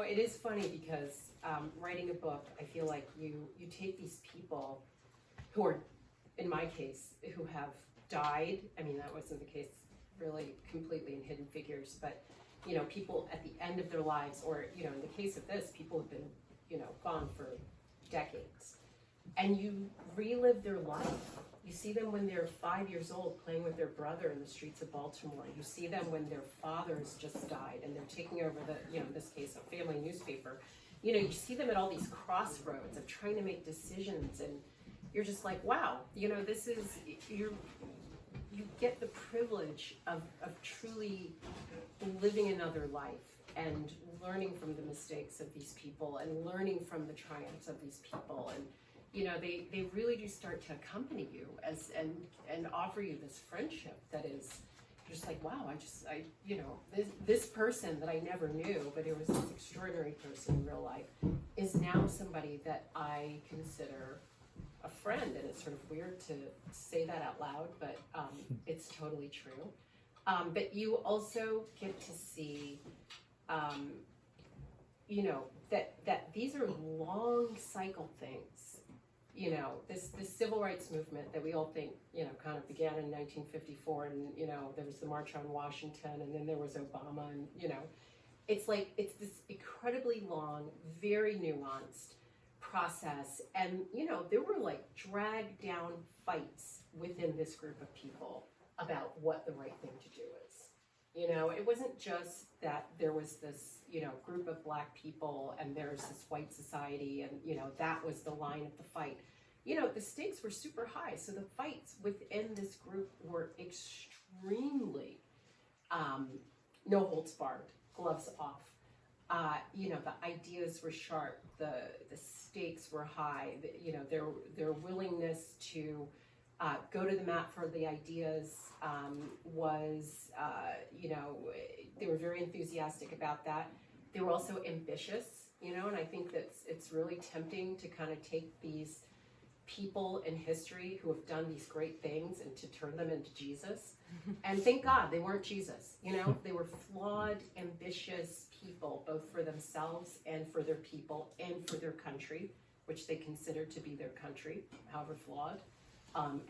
It is funny because writing a book, I feel like you take these people who are, in my case, who have died. I mean, that wasn't the case really completely in Hidden Figures, but people at the end of their lives, or in the case of this, people have been gone for decades, and you relive their life. You see them when they're 5 years old playing with their brother in the streets of Baltimore. You see them when their fathers just died and they're taking over in this case, a family newspaper. You see them at all these crossroads of trying to make decisions, and you're just like, wow, this is, you get the privilege of truly living another life and learning from the mistakes of these people and learning from the triumphs of these people. And they really do start to accompany you and offer you this friendship that is just like, wow, this person that I never knew, but it was this extraordinary person in real life, is now somebody that I consider a friend. And it's sort of weird to say that out loud, but it's totally true. But you also get to see, that these are long cycle things. This civil rights movement that we all think, kind of began in 1954, and, there was the March on Washington, and then there was Obama, and, it's this incredibly long, very nuanced process. And, there were dragged down fights within this group of people about what the right thing to do is. You know, it wasn't just that there was this, you know, group of black people and there's this white society and, you know, that was the line of the fight. You know, the stakes were super high. So the fights within this group were extremely, no holds barred, gloves off. You know, the ideas were sharp, the stakes were high, you know, their willingness to go to the mat for the ideas was, you know, they were very enthusiastic about that. They were also ambitious, you know, and I think that it's really tempting to kind of take these people in history who have done these great things and to turn them into Jesus. And thank God they weren't Jesus, you know, they were flawed, ambitious people, both for themselves and for their people and for their country, which they considered to be their country, however flawed.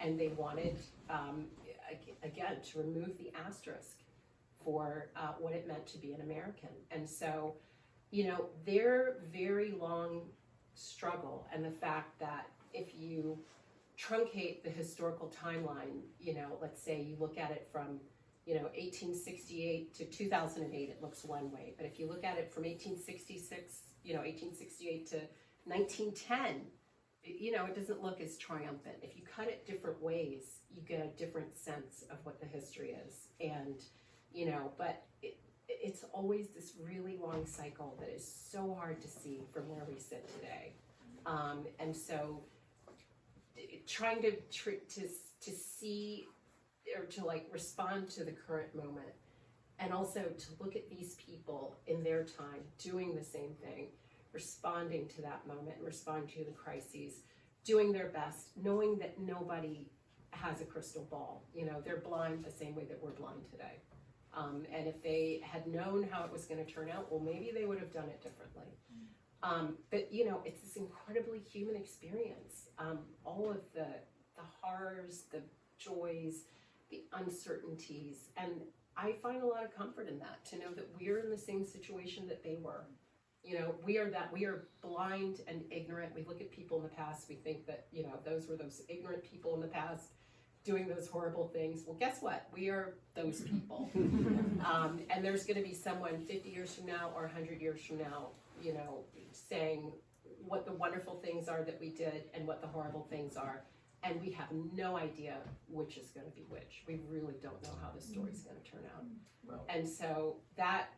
And they wanted, again, to remove the asterisk for what it meant to be an American. And so, you know, their very long struggle and the fact that if you truncate the historical timeline, you know, let's say you look at it from, you know, 1868 to 2008, it looks one way. But if you look at it from 1866, you know, 1868 to 1910, you know, it doesn't look as triumphant. If you cut it different ways, you get a different sense of what the history is. And, you know, but it's always this really long cycle that is so hard to see from where we sit today. And so trying to see or to like respond to the current moment and also to look at these people in their time doing the same thing, responding to that moment, responding to the crises, doing their best, knowing that nobody has a crystal ball. You know, they're blind the same way that we're blind today. And if they had known how it was going to turn out, well, maybe they would have done it differently. But, you know, it's this incredibly human experience. All of the horrors, the joys, the uncertainties. And I find a lot of comfort in that, to know that we're in the same situation that they were. You know, we are blind and ignorant. We look at people in the past, we think that, you know, those were those ignorant people in the past doing those horrible things. Well, guess what? We are those people. And there's going to be someone 50 years from now or 100 years from now, you know, saying what the wonderful things are that we did and what the horrible things are. And we have no idea which is going to be which. We really don't know how the story's going to turn out. Well. And so that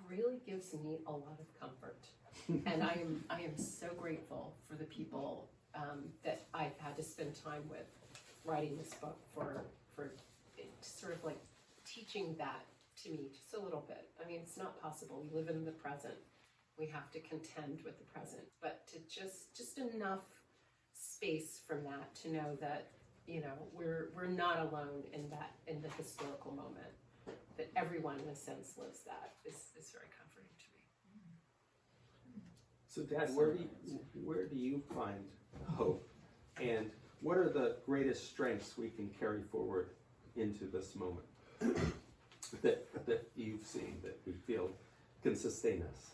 really gives me a lot of comfort. And I am so grateful for the people that I've had to spend time with writing this book for sort of like teaching that to me just a little bit. I mean, it's not possible. We live in the present. We have to contend with the present, but to just enough space from that to know that, you know, we're not alone in the historical moment, that everyone in a sense lives that is very comforting to me. So, Dad, where do you find hope, and what are the greatest strengths we can carry forward into this moment that you've seen that we feel can sustain us?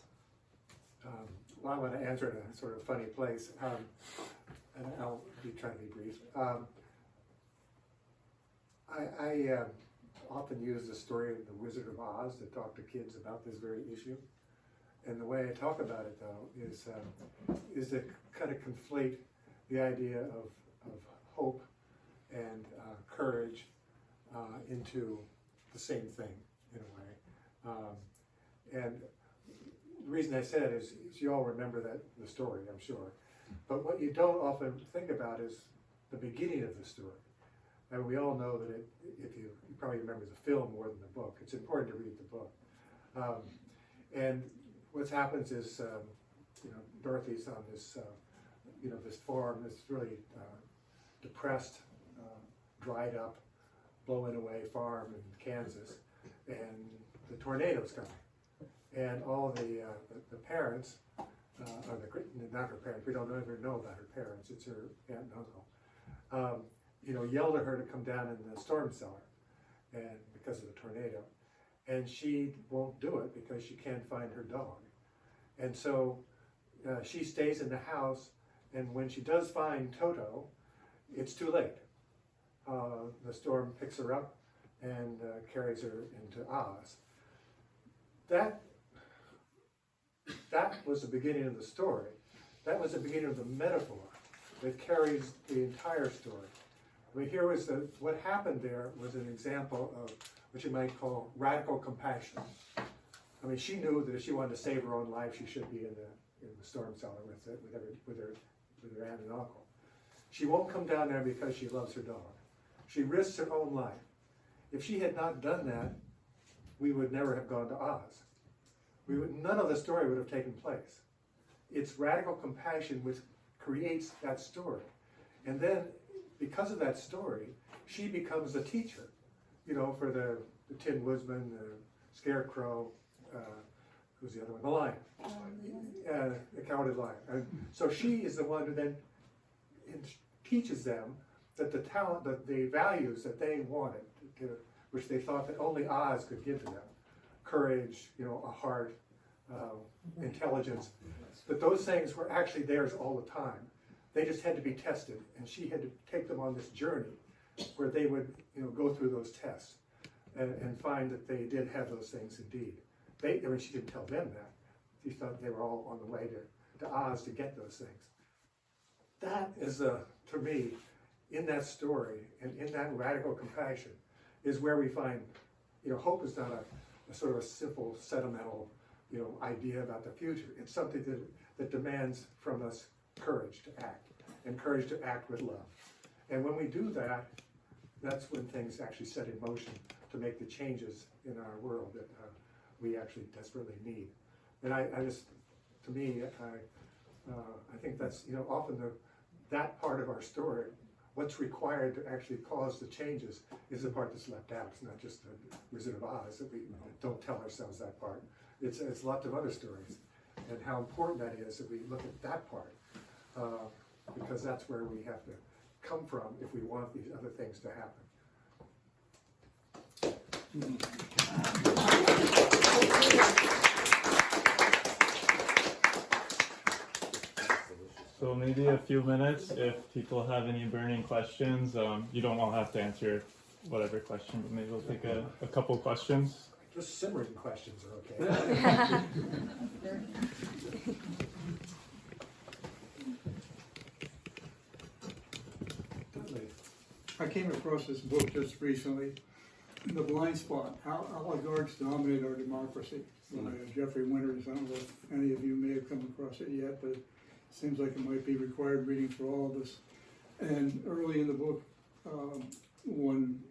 Well, I want to answer in a sort of funny place, and I'll be trying to be brief. I often use the story of the Wizard of Oz to talk to kids about this very issue. And the way I talk about it, though, is to kind of conflate the idea of hope and courage into the same thing, in a way. And the reason I say that is you all remember the story, I'm sure. But what you don't often think about is the beginning of the story. And we all know that if you probably remember the film more than the book. It's important to read the book. And what happens is, you know, Dorothy's on this, you know, this farm, this really depressed, dried up, blowing away farm in Kansas, and the tornado's coming. And all the parents, or not her parents, we don't ever know about her parents, it's her aunt and uncle, you know, yell to her to come down in the storm cellar, and because of the tornado. And she won't do it because she can't find her dog. And so she stays in the house, and when she does find Toto, it's too late. The storm picks her up, and carries her into Oz. That was the beginning of the story. That was the beginning of the metaphor that carries the entire story. I mean, here was what happened there was an example of what you might call radical compassion. I mean, she knew that if she wanted to save her own life, she should be in the storm cellar with her aunt and uncle. She won't come down there because she loves her dog. She risks her own life. If she had not done that, we would never have gone to Oz. None of the story would have taken place. It's radical compassion which creates that story. And then, because of that story, she becomes the teacher, for the Tin Woodsman, the Scarecrow, who's the other one? The Lion. The Cowardly Lion. And so she is the one who then teaches them that the talent, that the values that they wanted, which they thought that only Oz could give to them, courage, a heart, intelligence, that those things were actually theirs all the time. They just had to be tested, and she had to take them on this journey where they would, go through those tests and find that they did have those things indeed. She didn't tell them that. She thought they were all on the way to Oz to get those things. That is, to me, in that story and in that radical compassion, is where we find, hope is not a sort of a simple, sentimental, idea about the future. It's something that demands from us courage to act, and courage to act with love. And when we do that, that's when things actually set in motion to make the changes in our world that we actually desperately need. And I just, to me, I think that's, often that part of our story, what's required to actually cause the changes, is the part that's left out. It's not just the Wizard of Oz that we don't tell ourselves that part. It's lots of other stories, and how important that is that we look at that part, because that's where we have to come from if we want these other things to happen. So maybe a few minutes if people have any burning questions. You don't all have to answer whatever question, but maybe we'll take a couple questions. Just simmering questions are okay. I came across this book just recently, The Blind Spot, How Oligarchs Dominate Our Democracy, by Jeffrey Winters. I don't know if any of you may have come across it yet, but it seems like it might be required reading for all of us. And early in the book, one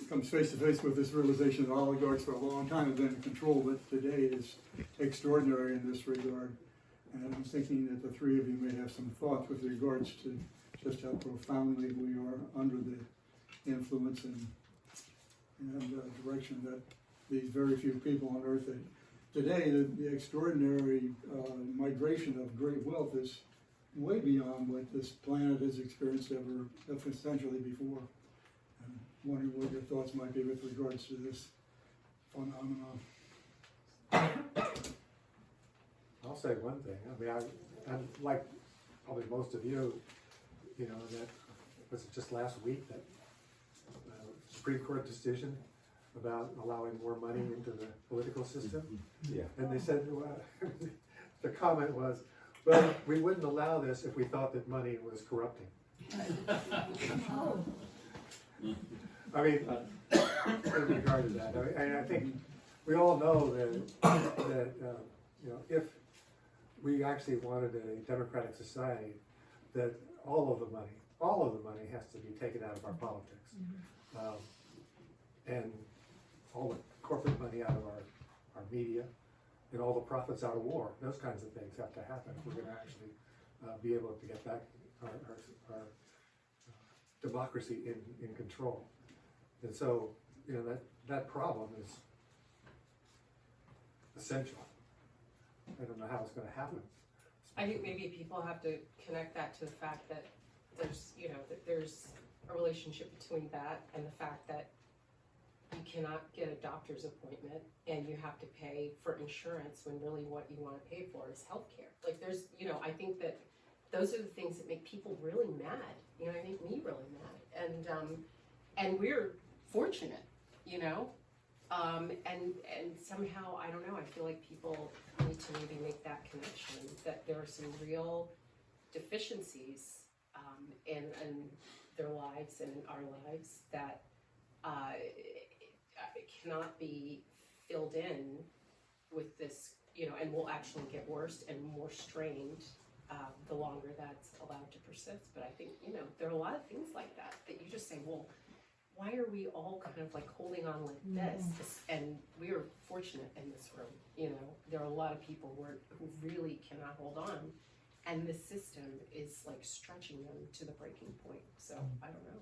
comes face to face with this realization that oligarchs for a long time have been in control, but today is extraordinary in this regard. And I'm thinking that the three of you may have some thoughts with regards to just how profoundly we are under the influence and direction that these very few people on earth. Today, the extraordinary migration of great wealth is way beyond what this planet has experienced ever essentially before. And wondering what your thoughts might be with regards to this phenomenon. I'll say one thing. I mean, I'm like probably most of you, that was it just last week that Supreme Court decision about allowing more money into the political system. Yeah. And they said, the comment was, well, we wouldn't allow this if we thought that money was corrupting. I mean, in regard to that, I think we all know that if we actually wanted a democratic society, that all of the money has to be taken out of our politics, and all the corporate money out of our media, and all the profits out of war. Those kinds of things have to happen if we're going to actually be able to get back our democracy in control. And so, that problem is essential. I don't know how it's going to happen. I think maybe people have to connect that to the fact that there's a relationship between that and the fact that you cannot get a doctor's appointment and you have to pay for insurance when really what you want to pay for is healthcare. Like I think that those are the things that make people really mad. Make me really mad. And we're fortunate you know? And somehow, I don't know, I feel like people need to maybe make that connection, that there are some real deficiencies in their lives and in our lives that cannot be filled in with this, you know, and will actually get worse and more strained the longer that's allowed to persist. But I think, you know, there are a lot of things like that you just say, well, why are we all kind of like holding on like this? And we are fortunate in this room, you know, there are a lot of people who really cannot hold on, and the system is like stretching them to the breaking point. So I don't know.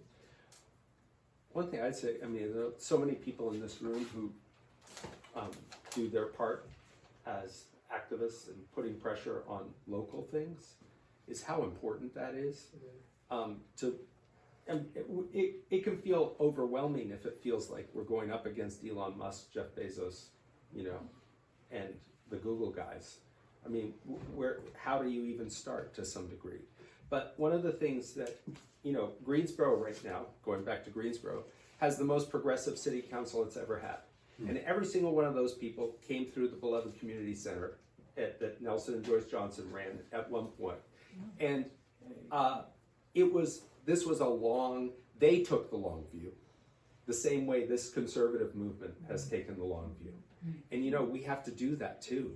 One thing I'd say, I mean, there are so many people in this room who do their part as activists and putting pressure on local things, is how important that is. And it can feel overwhelming if it feels like we're going up against Elon Musk, Jeff Bezos, you know, and the Google guys. I mean, how do you even start to some degree? But one of the things that, you know, Greensboro right now, going back to Greensboro, has the most progressive city council it's ever had. And every single one of those people came through the beloved community center that Nelson and Joyce Johnson ran at one point. And this was they took the long view, the same way this conservative movement has taken the long view. And, you know, we have to do that too.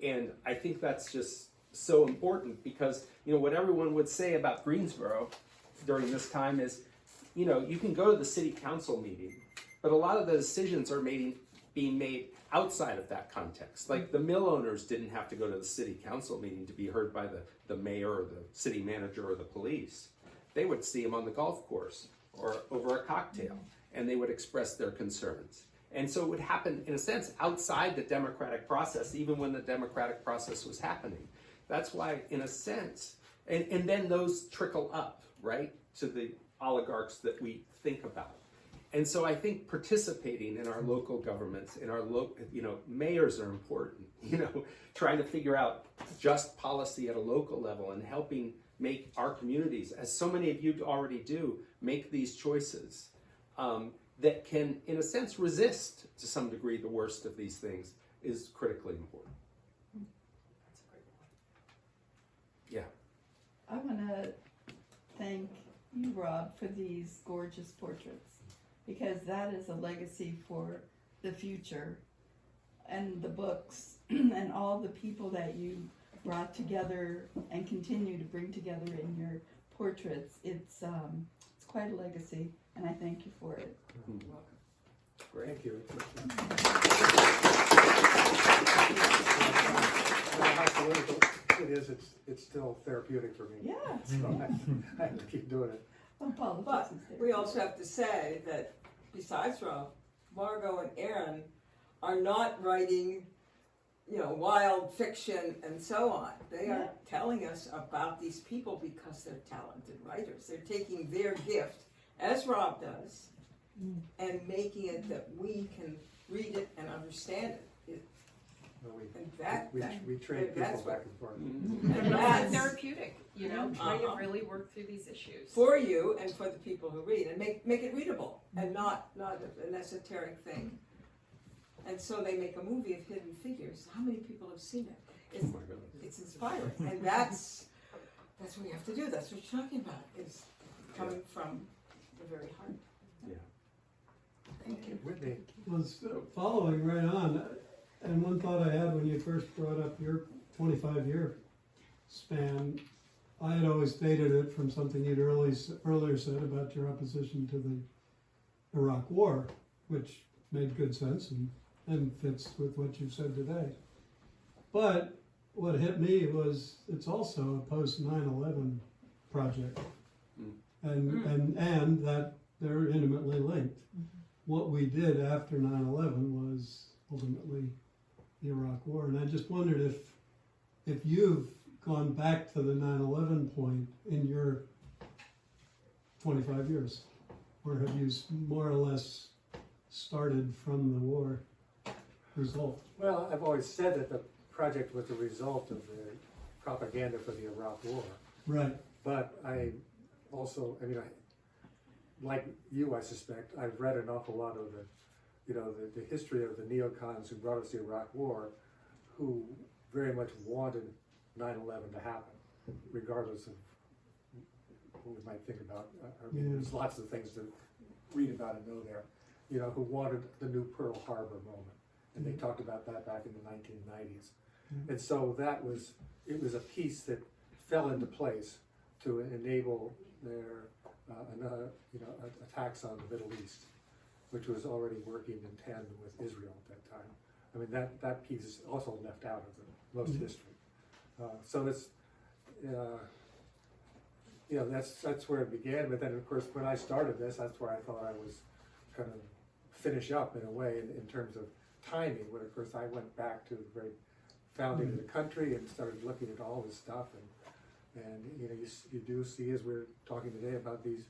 And I think that's just so important because, you know, what everyone would say about Greensboro during this time is, you know, you can go to the city council meeting, but a lot of the decisions are being made outside of that context. Like the mill owners didn't have to go to the city council meeting to be heard by the mayor or the city manager or the police. They would see them on the golf course or over a cocktail, and they would express their concerns. And so it would happen, in a sense, outside the democratic process, even when the democratic process was happening. That's why, in a sense, and then those trickle up, right, to the oligarchs that we think about. And so I think participating in our local governments, in our local, you know, mayors are important, you know, trying to figure out just policy at a local level and helping make our communities, as so many of you already do, make these choices that can, in a sense, resist to some degree the worst of these things is critically important. That's a great point. Yeah. I want to thank you, Rob, for these gorgeous portraits, because that is a legacy for the future, and the books and all the people that you brought together and continue to bring together in your portraits. It's quite a legacy, and I thank you for it. Great. Thank you. It is, it's still therapeutic for me. Yeah. So I have to keep doing it. Well, politics But is there. we also have to say that besides Rob, Margot and Aran are not writing, you know, wild fiction and so on. They are telling us about these people because they're talented writers. They're taking their gift, as Rob does, and making it that we can read it and understand it. We trade that's people back and forth. And That's that's therapeutic, you know, trying to Uh-huh. really work through these issues. for you and for the people who read, and make it readable and not an esoteric thing. And so they make a movie of Hidden Figures. How many people have seen it? Oh my goodness. It's inspiring, and that's what we have to do. That's what you're talking about, is coming from the very heart. Yeah. Thank you. Whitney, Was following right on, and one thought I had when you first brought up your 25-year span, I had always dated it from something you'd earlier said about your opposition to the Iraq War, which made good sense and fits with what you said today. But what hit me was it's also a post 9/11 project, and that they're intimately linked. What we did after 9/11 was ultimately the Iraq War, and I just wondered if you've gone back to the 9/11 point in your 25 years, or have you more or less started from the war result? well, I've always said that the project was a result of the propaganda for the Iraq War. Right. But I also, like you, I suspect, I've read an awful lot of the the history of the neocons who brought us the Iraq War, who very much wanted 9/11 to happen, regardless of what we might think about. I mean, there's lots of things to read about and know there. Who wanted the new Pearl Harbor moment, and they talked about that back in the 1990s. And so it was a piece that fell into place to enable their attacks on the Middle East, which was already working in tandem with Israel at that time. I mean, that piece is also left out of most history. So it's, that's where it began. But then, of course, when I started this, that's where I thought I was going to finish up in a way in terms of timing. When, of course, I went back to the very founding of the country and started looking at all this stuff. And you do see, as we're talking today, about these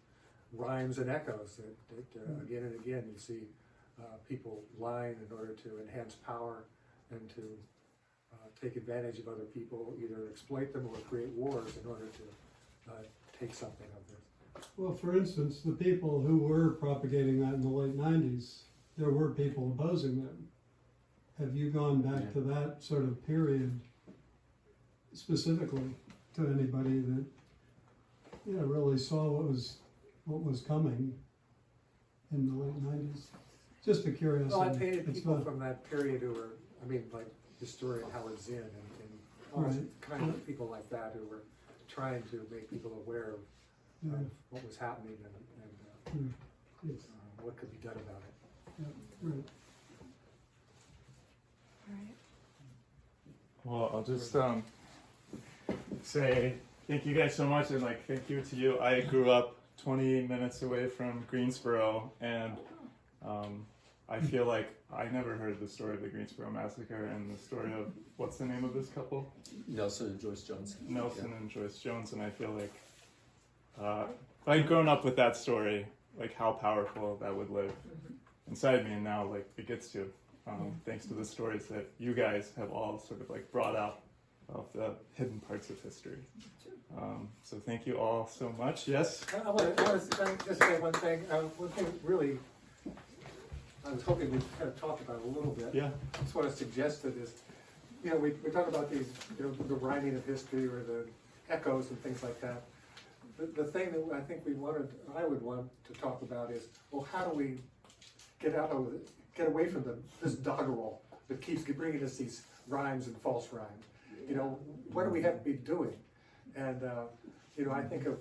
rhymes and echoes that again and again you see people lying in order to enhance power and to take advantage of other people, either exploit them or create wars in order to take something of this. Well, for instance, the people who were propagating that in the late 90s, there were people opposing them. Have you gone back to that sort of period specifically to anybody that really saw what was coming in the late 90s? Just a curiosity. Well, I painted It's people not- from that period who were, like historian Howard Zinn and all those kind of people like that who were trying to make people aware of what was happening and Yes. what could be done about it. Yeah, right. Well, I'll just say thank you guys so much, and thank you to you. I grew up 20 minutes away from Greensboro, and I feel like I never heard the story of the Greensboro massacre and the story of, what's the name of this couple? Nelson and Joyce Jones. Nelson and Joyce Jones, and I feel like if I'd grown up with that story, how powerful that would live inside me, and now it gets to, thanks to the stories that you guys have all sort of brought out of the hidden parts of history. So thank you all so much. Yes? I want to just say one thing. One thing really I was hoping we'd kind of talk about a little bit. Yeah. I just want to suggest that is, we talk about these, the rhyming of history or the echoes and things like that. The thing that I think I would want to talk about is, well, how do we get away from this doggerel that keeps bringing us these rhymes and false rhymes? What do we have to be doing? And I think of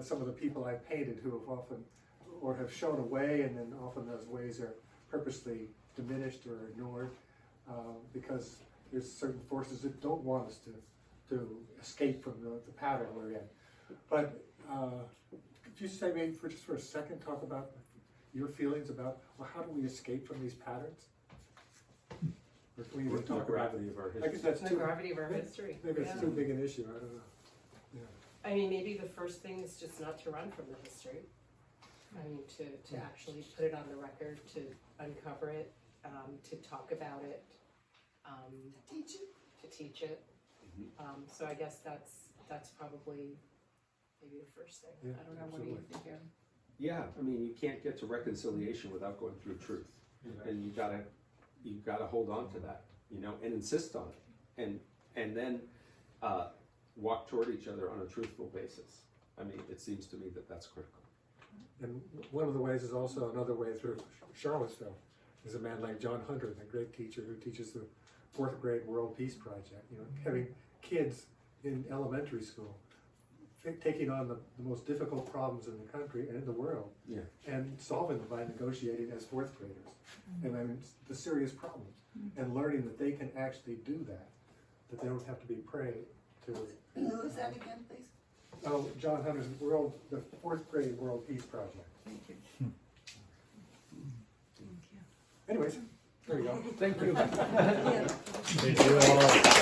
some of the people I've painted who have often or have shown a way, and then often those ways are purposely diminished or ignored because there's certain forces that don't want us to escape from the pattern we're in. But could you say maybe for a second talk about your feelings about, well, how do we escape from these patterns? Or can we even The talk about gravity of our I guess history. that's The too, gravity of our history. maybe it's too big an issue. I don't know. I mean, maybe the first thing is just not to run from the history. I mean, to actually put it on the record, to uncover it, to talk about it, to teach it. So I guess that's probably maybe the first thing. Yeah, I don't know, what do you think, Aaron? Yeah, I mean, you can't get to reconciliation without going through truth, and you gotta hold on to that, and insist on it, and then walk toward each other on a truthful basis. I mean, it seems to me that that's critical. And one of the ways is also another way through Charlottesville is a man like John Hunter, the great teacher who teaches the 4th grade World Peace Project. Having kids in elementary school taking on the most difficult problems in the country and in the world, and solving them by negotiating as 4th graders. And I mean, the serious problems, and learning that they can actually do that they don't have to be prey to. Who is that again, please? Oh, John Hunter's the 4th grade World Peace Project. Thank you. Anyways, there you go. Thank you. Thank you all.